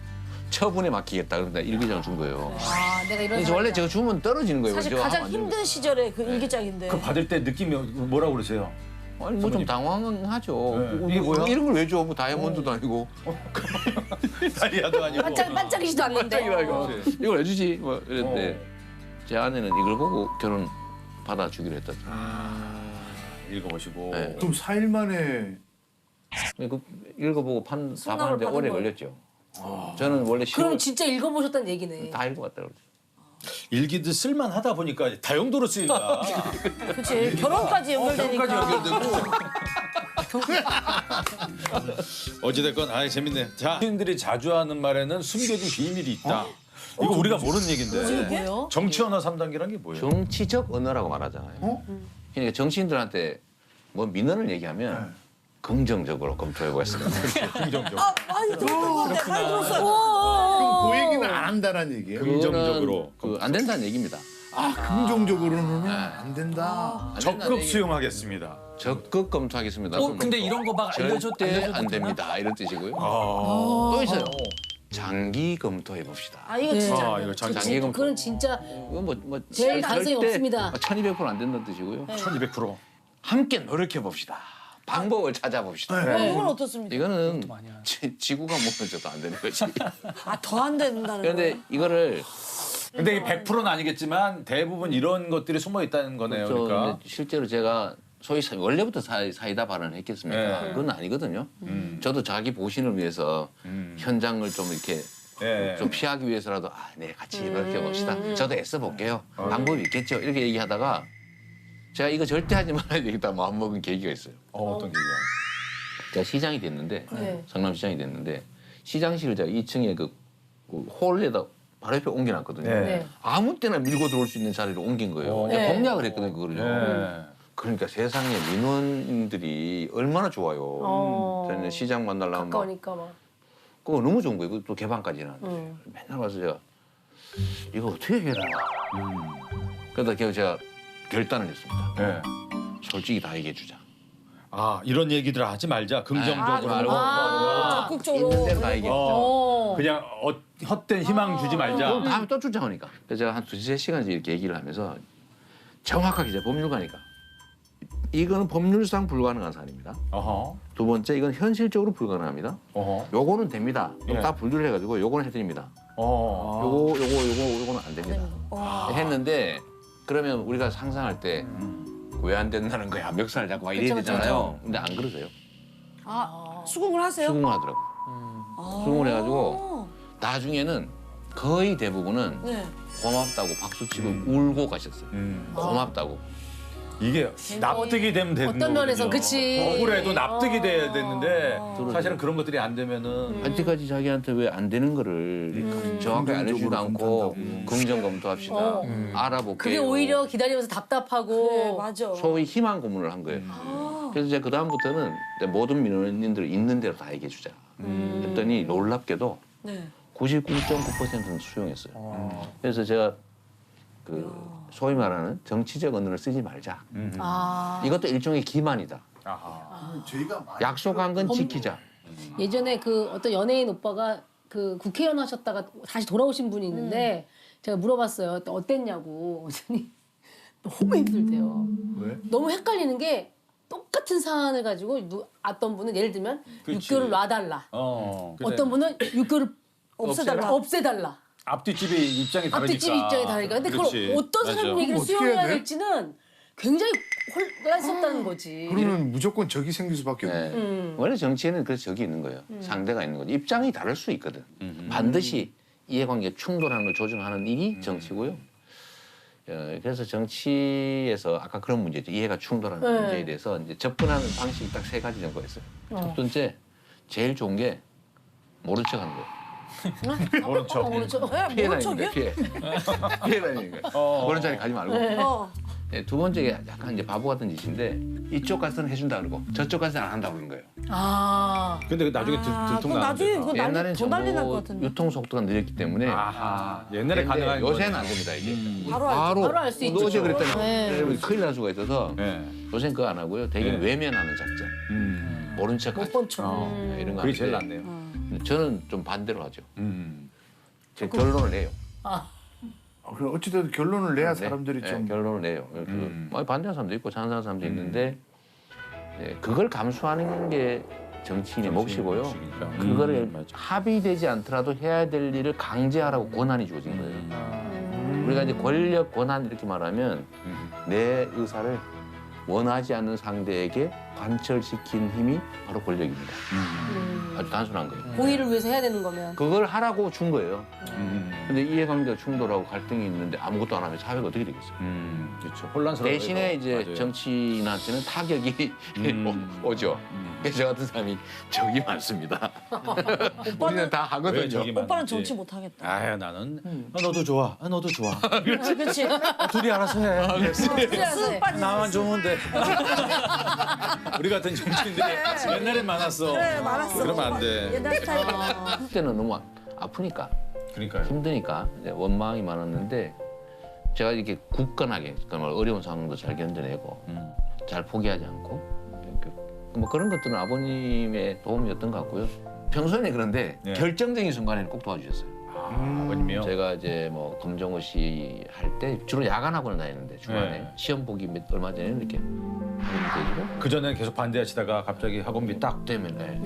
S7: 처분에 맡기겠다. 그래서 내가 일기장을 준 거예요.
S2: 아, 내가 이런
S7: 그래서 원래
S2: 사람이다.
S7: 제가 주면 떨어지는 거예요.
S3: 사실
S7: 제가
S3: 가장
S7: 하면 안 되는
S3: 힘든 시절에 그 일기장인데.
S1: 그 받을 때 느낌이 뭐라고 그러세요?
S7: 거예요. 아니 뭐 좀 당황하죠.
S1: 네. 이게 뭐야?
S7: 이런 걸 왜 줘? 뭐 다이아몬드도 아니고.
S1: 다리아도 아니고.
S2: 반짝이지도 않는데.
S7: 이걸 왜 주지? 뭐 이랬는데 제 아내는 이걸 보고 결혼 받아주기로 했다.
S1: 읽어보시고.
S7: 네.
S5: 좀 4일 만에
S7: 그 읽어보고
S3: 승낙을
S7: 답하는데
S3: 받은
S7: 오래
S3: 거예요?
S7: 걸렸죠. 저는 원래
S2: 그럼
S7: 10월
S2: 진짜 읽어보셨다는 얘기네.
S7: 다 읽어봤다 그러죠.
S1: 일기도 쓸만하다 보니까 다용도로 쓰인다.
S3: 그치 결혼까지 연결되니까.
S1: 연결되고. 어찌됐건 재밌네. 자, 시인들이 자주 하는 말에는 숨겨진 비밀이 있다. 이거 우리가 모르는 얘긴데.
S2: 뭐예요?
S1: 정치 언어 3단계란 게 뭐예요?
S7: 정치적 언어라고 말하잖아요. 그러니까 정치인들한테 뭐 민원을 얘기하면 긍정적으로 검토해보겠습니다.
S1: 긍정적으로.
S3: 많이 들었던 것 같아. 많이 들었어요.
S5: 그럼 그 얘기는 안 한다는 얘기예요.
S1: 긍정적으로.
S7: 안 된다는 얘기입니다.
S5: 긍정적으로는 안 된다.
S7: 안 된다는
S1: 적극
S7: 얘기.
S1: 수용하겠습니다.
S7: 적극 검토하겠습니다.
S4: 근데 이런 거 막
S7: 절대 안 됩니다. 이런 뜻이고요. 또 있어요. 장기 검토해 봅시다.
S3: 아 이거 진짜.
S1: 이거
S7: 장기
S2: 진짜,
S7: 검토.
S2: 그건 진짜
S7: 이건 뭐
S2: 제일 가능성이
S7: 절대
S2: 없습니다.
S7: 1200%안 된다는 뜻이고요.
S1: 1200%.
S7: 함께 노력해 봅시다. 방법을 찾아봅시다.
S3: 이건 어떻습니까?
S7: 이거는 지구가 무너져도 안 되는 거지.
S3: 아 더 안 된다는
S7: 그런데
S3: 거예요?
S7: 이거를
S1: 근데 이 100%는 아니겠지만 대부분 이런 것들이 숨어 있다는 거네요.
S7: 저
S1: 그러니까.
S7: 실제로 제가 소위 원래부터 사이다 발언을 했겠습니까?
S1: 네.
S7: 그건 아니거든요. 저도 자기 보신을 위해서 현장을 좀 이렇게
S1: 예.
S7: 좀 피하기 위해서라도 네 같이 이렇게 봅시다. 저도 애써 볼게요. 방법이 있겠죠. 이렇게 얘기하다가 제가 이거 절대 하지 말아야 되겠다 마음먹은 계기가 있어요.
S1: 어떤 얘기야?
S7: 제가 시장이 됐는데
S2: 네.
S7: 성남시장이 됐는데 시장실을 제가 2층에 그 홀에다 바로 옆에 옮겨놨거든요.
S1: 네.
S2: 네.
S7: 아무 때나 밀고 들어올 수 있는 자리로 옮긴 거예요. 제가
S2: 네.
S7: 공략을 했거든요, 그거를요.
S1: 예.
S7: 그러니까 세상에 민원인들이 얼마나 좋아요. 저는 시장 만나려면 막
S2: 가까우니까 막.
S7: 그거 너무 좋은 거예요. 또 개방까지 하는데 맨날 와서 제가 이거 어떻게 해라. 그러다 제가 결단을 했습니다.
S1: 예.
S7: 솔직히 다 얘기해 주자.
S1: 이런 얘기들 하지 말자. 긍정적으로.
S7: 말고
S3: 적극적으로.
S7: 있는 대로 다 얘기해 주자.
S1: 그냥 헛된 희망 주지 말자.
S7: 그럼 다음에 또 주장하니까. 그래서 제가 한 2-3시간 이렇게 얘기를 하면서 정확하게 제가 법률가니까 이거는 법률상 불가능한 사안입니다.
S1: 어허.
S7: 두 번째 이건 현실적으로 불가능합니다.
S1: 어허.
S7: 요거는 됩니다. 그럼
S1: 예.
S7: 다 분류를 해가지고 요거는 해드립니다. 요거는 안 됩니다. 했는데 그러면 우리가 상상할 때 왜 안 된다는 거야? 멱살 잡고 막 이래야
S2: 그쵸,
S7: 되잖아요. 근데 안 그러세요.
S3: 아 수긍을 하세요?
S7: 수긍을 하더라고. 수긍을 해가지고 나중에는 거의 대부분은
S3: 네.
S7: 고맙다고 박수치고 울고 가셨어요. 고맙다고.
S1: 이게 납득이 되면 되는
S2: 어떤 면에선
S1: 거거든요.
S2: 그치.
S1: 억울해도 납득이 돼야 되는데 사실은 그런 것들이 안 되면은
S7: 아직까지 자기한테 왜 안 되는 거를 정확하게 알려주지도 않고 긍정 검토합시다. 알아볼게요.
S2: 그게 오히려 기다리면서 답답하고.
S3: 네 맞아.
S7: 소위 희망 고문을 한 거예요. 그래서 제가 그 다음부터는 모든 민원인들 있는 대로 다 얘기해 주자. 했더니 놀랍게도
S3: 네.
S7: 99.9%는 수용했어요. 그래서 제가 그 소위 말하는 정치적 언어를 쓰지 말자. 이것도 일종의 기만이다.
S5: 저희가 많이
S7: 약속한 건 지키자.
S2: 예전에 그 어떤 연예인 오빠가 그 국회의원 하셨다가 다시 돌아오신 분이 있는데 제가 물어봤어요. 어땠냐고. 그랬더니 너무 힘들대요.
S5: 왜?
S2: 너무 헷갈리는 게 똑같은 사안을 가지고 어떤 분은 예를 들면
S1: 그렇지.
S2: 6개월을 놔달라.
S1: 그래.
S2: 어떤 분은 6개월을
S3: 없애달라.
S2: 없애달라.
S1: 앞뒤집이 입장이 다르니까.
S2: 앞뒤집 입장이 다르니까. 근데
S1: 그렇지.
S2: 그걸 어떤
S1: 맞아.
S2: 사람 얘기를
S5: 그럼 어떻게
S2: 수용해야
S5: 해야 돼?
S2: 될지는 굉장히 혼란스럽다는 거지.
S5: 그러면 무조건 적이 생길 수밖에 없네.
S7: 네. 원래 정치에는 그래서 적이 있는 거예요. 상대가 있는 거죠. 입장이 다를 수 있거든. 반드시 이해관계 충돌하는 걸 조정하는 일이 정치고요. 그래서 정치에서 아까 그런 문제죠. 이해가 충돌하는 문제에 대해서 이제 접근하는 방식이 딱 3가지 정도가 있어요. 첫 번째, 제일 좋은 게 모른 척하는 거예요.
S1: 모른 척.
S2: 모른 척.
S7: 피해
S3: 모른
S7: 다니는 거예요.
S3: 척이요?
S7: 피해 다니는 거예요. 모른 척이 가지 말고. 네, 두 번째가 약간 이제 바보 같은 짓인데 이쪽 가서는 해준다 그러고 저쪽 가서는 안 한다고 그런 거예요.
S2: 아.
S1: 근데 나중에
S3: 그럼 나중에
S1: 들통나는데.
S3: 그거
S7: 옛날에는
S3: 더 난리 날 것
S7: 정보
S3: 같은데.
S7: 유통 속도가 느렸기 때문에
S1: 아하. 옛날에
S7: 근데
S1: 가능한
S7: 요새는
S1: 거죠.
S7: 안 됩니다 이게.
S3: 바로 알죠.
S2: 바로 알수 있죠.
S7: 너 어제 그랬다면
S2: 네.
S7: 큰일 날 수가 있어서
S1: 네.
S7: 요새는 그거 안 하고요. 대개
S1: 네.
S7: 외면하는 작전, 모른 척하기
S2: 못본 척.
S7: 이런 거
S1: 그게 제일
S7: 하는데
S1: 낫네요.
S7: 저는 좀 반대로 하죠. 제
S2: 그
S7: 결론을 내요.
S5: 그럼 어찌됐든 결론을 내야
S7: 네,
S5: 사람들이
S7: 네,
S5: 좀
S7: 결론을 내요. 많이 반대하는 사람도 있고 찬성하는 사람도 있는데 네, 그걸 감수하는 게 정치인의 몫이고요.
S1: 몫이니까.
S7: 그거를
S1: 맞아.
S7: 합의되지 않더라도 해야 될 일을 강제하라고 권한이 주어진 거예요. 우리가 이제 권력, 권한 이렇게 말하면 내 의사를 원하지 않는 상대에게 관철시킨 힘이 바로 권력입니다. 아주 단순한 거예요.
S2: 공의를 위해서 해야 되는 거면.
S7: 그걸 하라고 준 거예요. 근데 이해관계가 충돌하고 갈등이 있는데 아무것도 안 하면 사회가 어떻게 되겠어요?
S1: 그렇죠. 혼란스러워요.
S7: 대신에 이제
S1: 맞아요.
S7: 정치인한테는 타격이 오죠. 그래서 저 같은 사람이 적이 많습니다. 우리는 다
S1: 왜
S7: 하거든요.
S1: 저기
S3: 오빠는
S1: 많은지.
S3: 정치 못 하겠다.
S1: 아야 나는 너도 좋아. 너도 좋아.
S3: 그렇지.
S1: 둘이 알아서 해.
S3: 쓱 빠지지.
S1: 나만 좋으면 돼. 우리 같은 정치인들이 옛날엔 많았어.
S3: 그래 많았어.
S1: 그러면 안 돼.
S3: 옛날 스타일.
S7: 그때는 너무 아프니까
S1: 그러니까요.
S7: 힘드니까 이제 원망이 많았는데 제가 이렇게 굳건하게 정말 어려운 상황도 잘 견뎌내고 잘 포기하지 않고 뭐 그런 것들은 아버님의 도움이었던 것 같고요. 평소에는 그런데
S1: 네.
S7: 결정적인 순간에는 꼭 도와주셨어요.
S1: 아버님이요.
S7: 제가 이제 뭐 검정고 시 할 때 주로 야간학원을 다녔는데 주말에
S1: 네.
S7: 시험 보기 얼마 전에 이렇게 학원이 돼주고
S1: 그 전에 계속 반대하시다가 갑자기 학원비 딱
S7: 때문에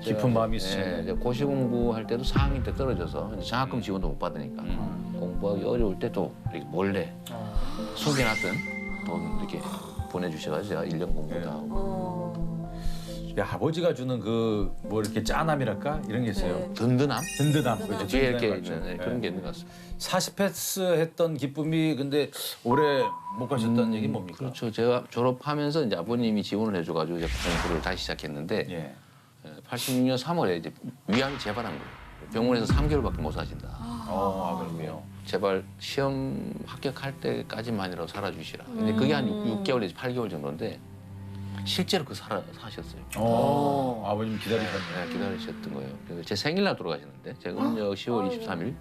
S1: 깊은 마음이
S7: 네,
S1: 있으시네.
S7: 이제 고시 공부할 때도 4학년 때 떨어져서 이제 장학금 지원도 못 받으니까 공부하기 어려울 때도 이렇게 몰래 숨겨놨던 돈 이렇게 보내주셔가지고 제가 1년 공부도 하고
S1: 야, 아버지가 주는 그 뭐 이렇게 짠함이랄까 이런 게 있어요.
S7: 든든함
S1: 든든함. 그렇죠.
S7: 뒤에 이렇게
S1: 든든함이
S7: 있는
S1: 맞죠.
S7: 네, 그런 게 있는 것 같습니다.
S1: 40패스 했던 기쁨이 근데 올해 못 가셨다는 얘기 뭡니까?
S7: 그렇죠. 제가 졸업하면서 이제 아버님이 지원을 해줘가지고 이제 공부를 다시 시작했는데
S1: 예.
S7: 86년 3월에 이제 위암이 재발한 거예요. 병원에서 3개월밖에 못 사신다.
S1: 아버님이요.
S7: 제발 시험 합격할 때까지만이라도 살아주시라. 근데 그게 한 6개월에서 8개월 정도인데 실제로 사셨어요.
S1: 아버님 기다리셨네.
S7: 네, 기다리셨던 거예요. 그래서 제 생일날 돌아가셨는데 제가 음력 10월 23일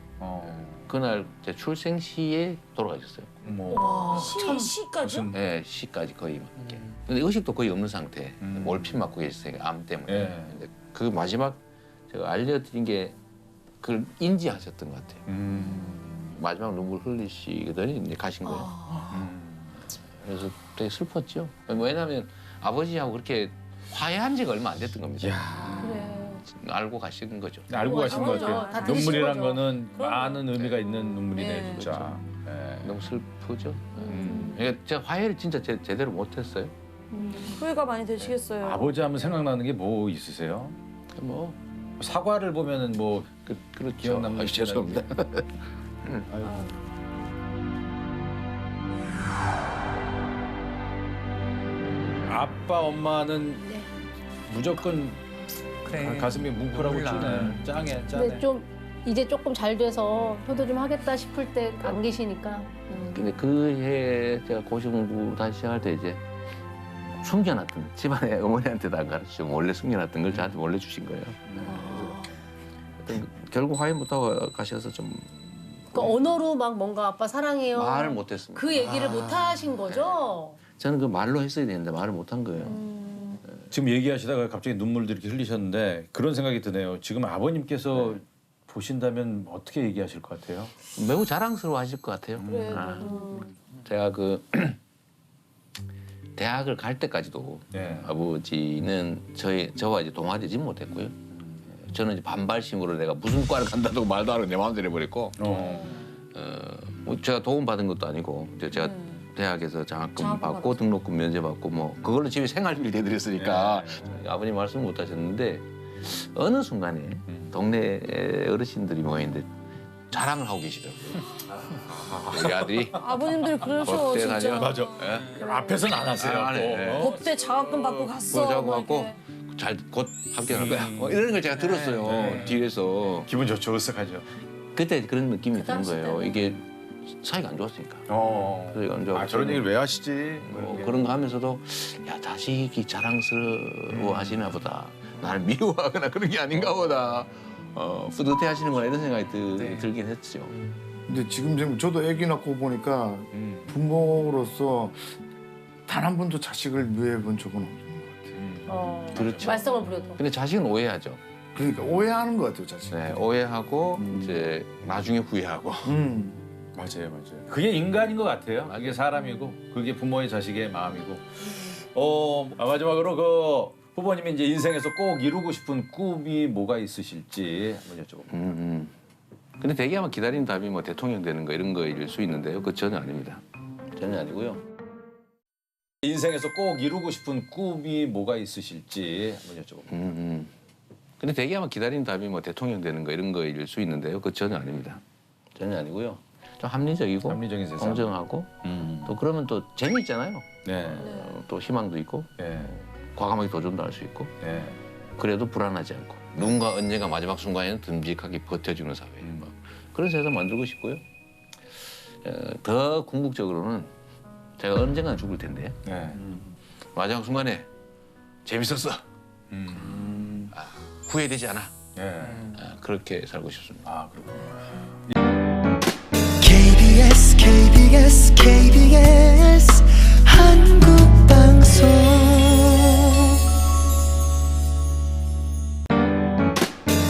S7: 그날 제 출생시에 돌아가셨어요.
S1: 뭐
S3: 시까지?
S7: 네, 시까지 거의 막 이렇게. 근데 의식도 거의 없는 상태. 몰핀 맞고 계셨으니까 암 때문에.
S1: 예.
S7: 근데 그 마지막 제가 알려드린 게 그걸 인지하셨던 것 같아요. 마지막 눈물 흘리시더니 이제 가신 거예요. 그래서 되게 슬펐죠. 왜냐하면 아버지하고 그렇게 화해한 지가 얼마 안 됐던 겁니다. 알고 가신 거죠.
S1: 알고 가신
S2: 거죠.
S1: 거죠.
S2: 다 들으신
S1: 눈물이란
S2: 거죠.
S1: 거는 많은 의미가 있는 눈물이네 진짜. 예.
S7: 너무 슬프죠. 그러니까 제가 화해를 진짜 제대로 못했어요.
S3: 후회가 많이 되시겠어요.
S1: 아버지 하면 생각나는 게 뭐 있으세요?
S7: 뭐
S1: 사과를 보면은 뭐
S7: 그렇죠.
S1: 기억 남는
S7: 아, 죄송합니다.
S1: 아빠 엄마는 무조건
S4: 그래.
S1: 가슴이 뭉클하고
S4: 눈물 나.
S1: 찌네. 짱해,
S2: 근데
S1: 짠해.
S2: 좀 이제 조금 잘 돼서 효도 좀 하겠다 싶을 때 안 계시니까.
S7: 근데 그 해에 제가 고시 공부 다시 시작할 때 이제 숨겨놨던 집안에 어머니한테도 안 가르치고 몰래 숨겨놨던 걸 저한테 몰래 주신 거예요. 그래서 결국 화해 못하고 가셔서 좀
S2: 그 언어로 막 뭔가 아빠 사랑해요.
S7: 말을 못했습니다.
S2: 그 얘기를 못 하신 거죠?
S7: 저는 그 말로 했어야 되는데 말을 못한 거예요.
S1: 지금 얘기하시다가 갑자기 눈물도 이렇게 흘리셨는데 그런 생각이 드네요. 지금 아버님께서 보신다면 어떻게 얘기하실 것 같아요?
S7: 매우 자랑스러워하실 것 같아요. 제가 그 대학을 갈 때까지도
S1: 네.
S7: 아버지는 저와 이제 동아되지 못했고요. 저는 이제 반발심으로 내가 무슨 과를 간다고 말도 안 하고 내 마음대로 해버렸고 뭐 제가 도움 받은 것도 아니고 제가 대학에서 장학금 받고 등록금 면제 받고 뭐 그걸로 집에 생활비를 대드렸으니까 아버님 말씀 못 하셨는데 어느 순간에 동네 어르신들이 모였는데 자랑을 하고 계시더라고요. 우리 아들이
S3: 아버님들이 그러셔
S7: 법대
S3: 진짜.
S7: 다녀.
S1: 맞아.
S7: 예?
S1: 앞에서는 안 하세요.
S7: 안 해.
S1: 또.
S3: 법대 장학금 받고 갔어.
S7: 자고
S3: 막
S7: 갖고
S3: 이렇게.
S7: 잘 곧 합격할 거야. 뭐 이런 걸 제가 들었어요.
S1: 네.
S7: 뒤에서.
S1: 기분 좋죠. 으쓱하죠.
S7: 그때 그런 느낌이 드는
S3: 당시
S7: 거예요.
S3: 때는.
S7: 이게 사이가 안 좋았으니까.
S1: 아,
S7: 사이가 안 좋았고.
S1: 저런 얘기를 왜 하시지?
S7: 그런 거 하면서도 야 자식이 자랑스러워 하시나 보다. 나를 미워하거나 그런 게 아닌가 보다. 뿌듯해 하시는구나 이런 생각이 들긴 했죠.
S5: 근데 지금 저도 아기 낳고 보니까 부모로서 단 한 번도 자식을 미워해 본 적은 없는 것 같아요.
S7: 그렇죠.
S2: 말썽을 부려도.
S7: 근데 자식은 오해하죠.
S5: 그러니까 오해하는 것 같아요, 자식.
S7: 네, 오해하고 이제 나중에 후회하고.
S1: 맞아요, 맞아요. 그게 인간인 것 같아요. 그게 사람이고, 그게 부모의 자식의 마음이고. 마지막으로 그 후보님이 이제 인생에서 꼭 이루고 싶은 꿈이 뭐가 있으실지 한번 여쭤볼게요.
S7: 근데 대개 아마 기다리는 답이 뭐 대통령 되는 거 이런 거일 수 있는데요. 그거 전혀 아닙니다. 전혀 아니고요.
S1: 인생에서 꼭 이루고 싶은 꿈이 뭐가 있으실지 한번 여쭤볼게요.
S7: 근데 대개 아마 기다리는 답이 뭐 대통령 되는 거 이런 거일 수 있는데요. 그거 전혀 아닙니다. 전혀 아니고요. 좀 합리적이고
S1: 합리적인 세상.
S7: 공정하고 또 그러면 또 재미있잖아요.
S1: 네.
S7: 또 희망도 있고
S1: 네.
S7: 과감하게 도전도 할 수 있고
S1: 네.
S7: 그래도 불안하지 않고 누군가 언젠가 마지막 순간에는 듬직하게 버텨주는 사회 뭐 그런 세상 만들고 싶고요. 더 궁극적으로는 제가 언젠가 죽을 텐데
S1: 네.
S7: 마지막 순간에 재밌었어. 후회되지 않아.
S1: 네.
S7: 그렇게 살고 싶습니다.
S1: 아, 그렇군요.
S8: KBS KBS KBS 한국방송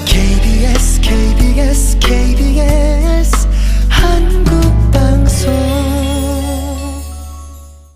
S8: KBS KBS KBS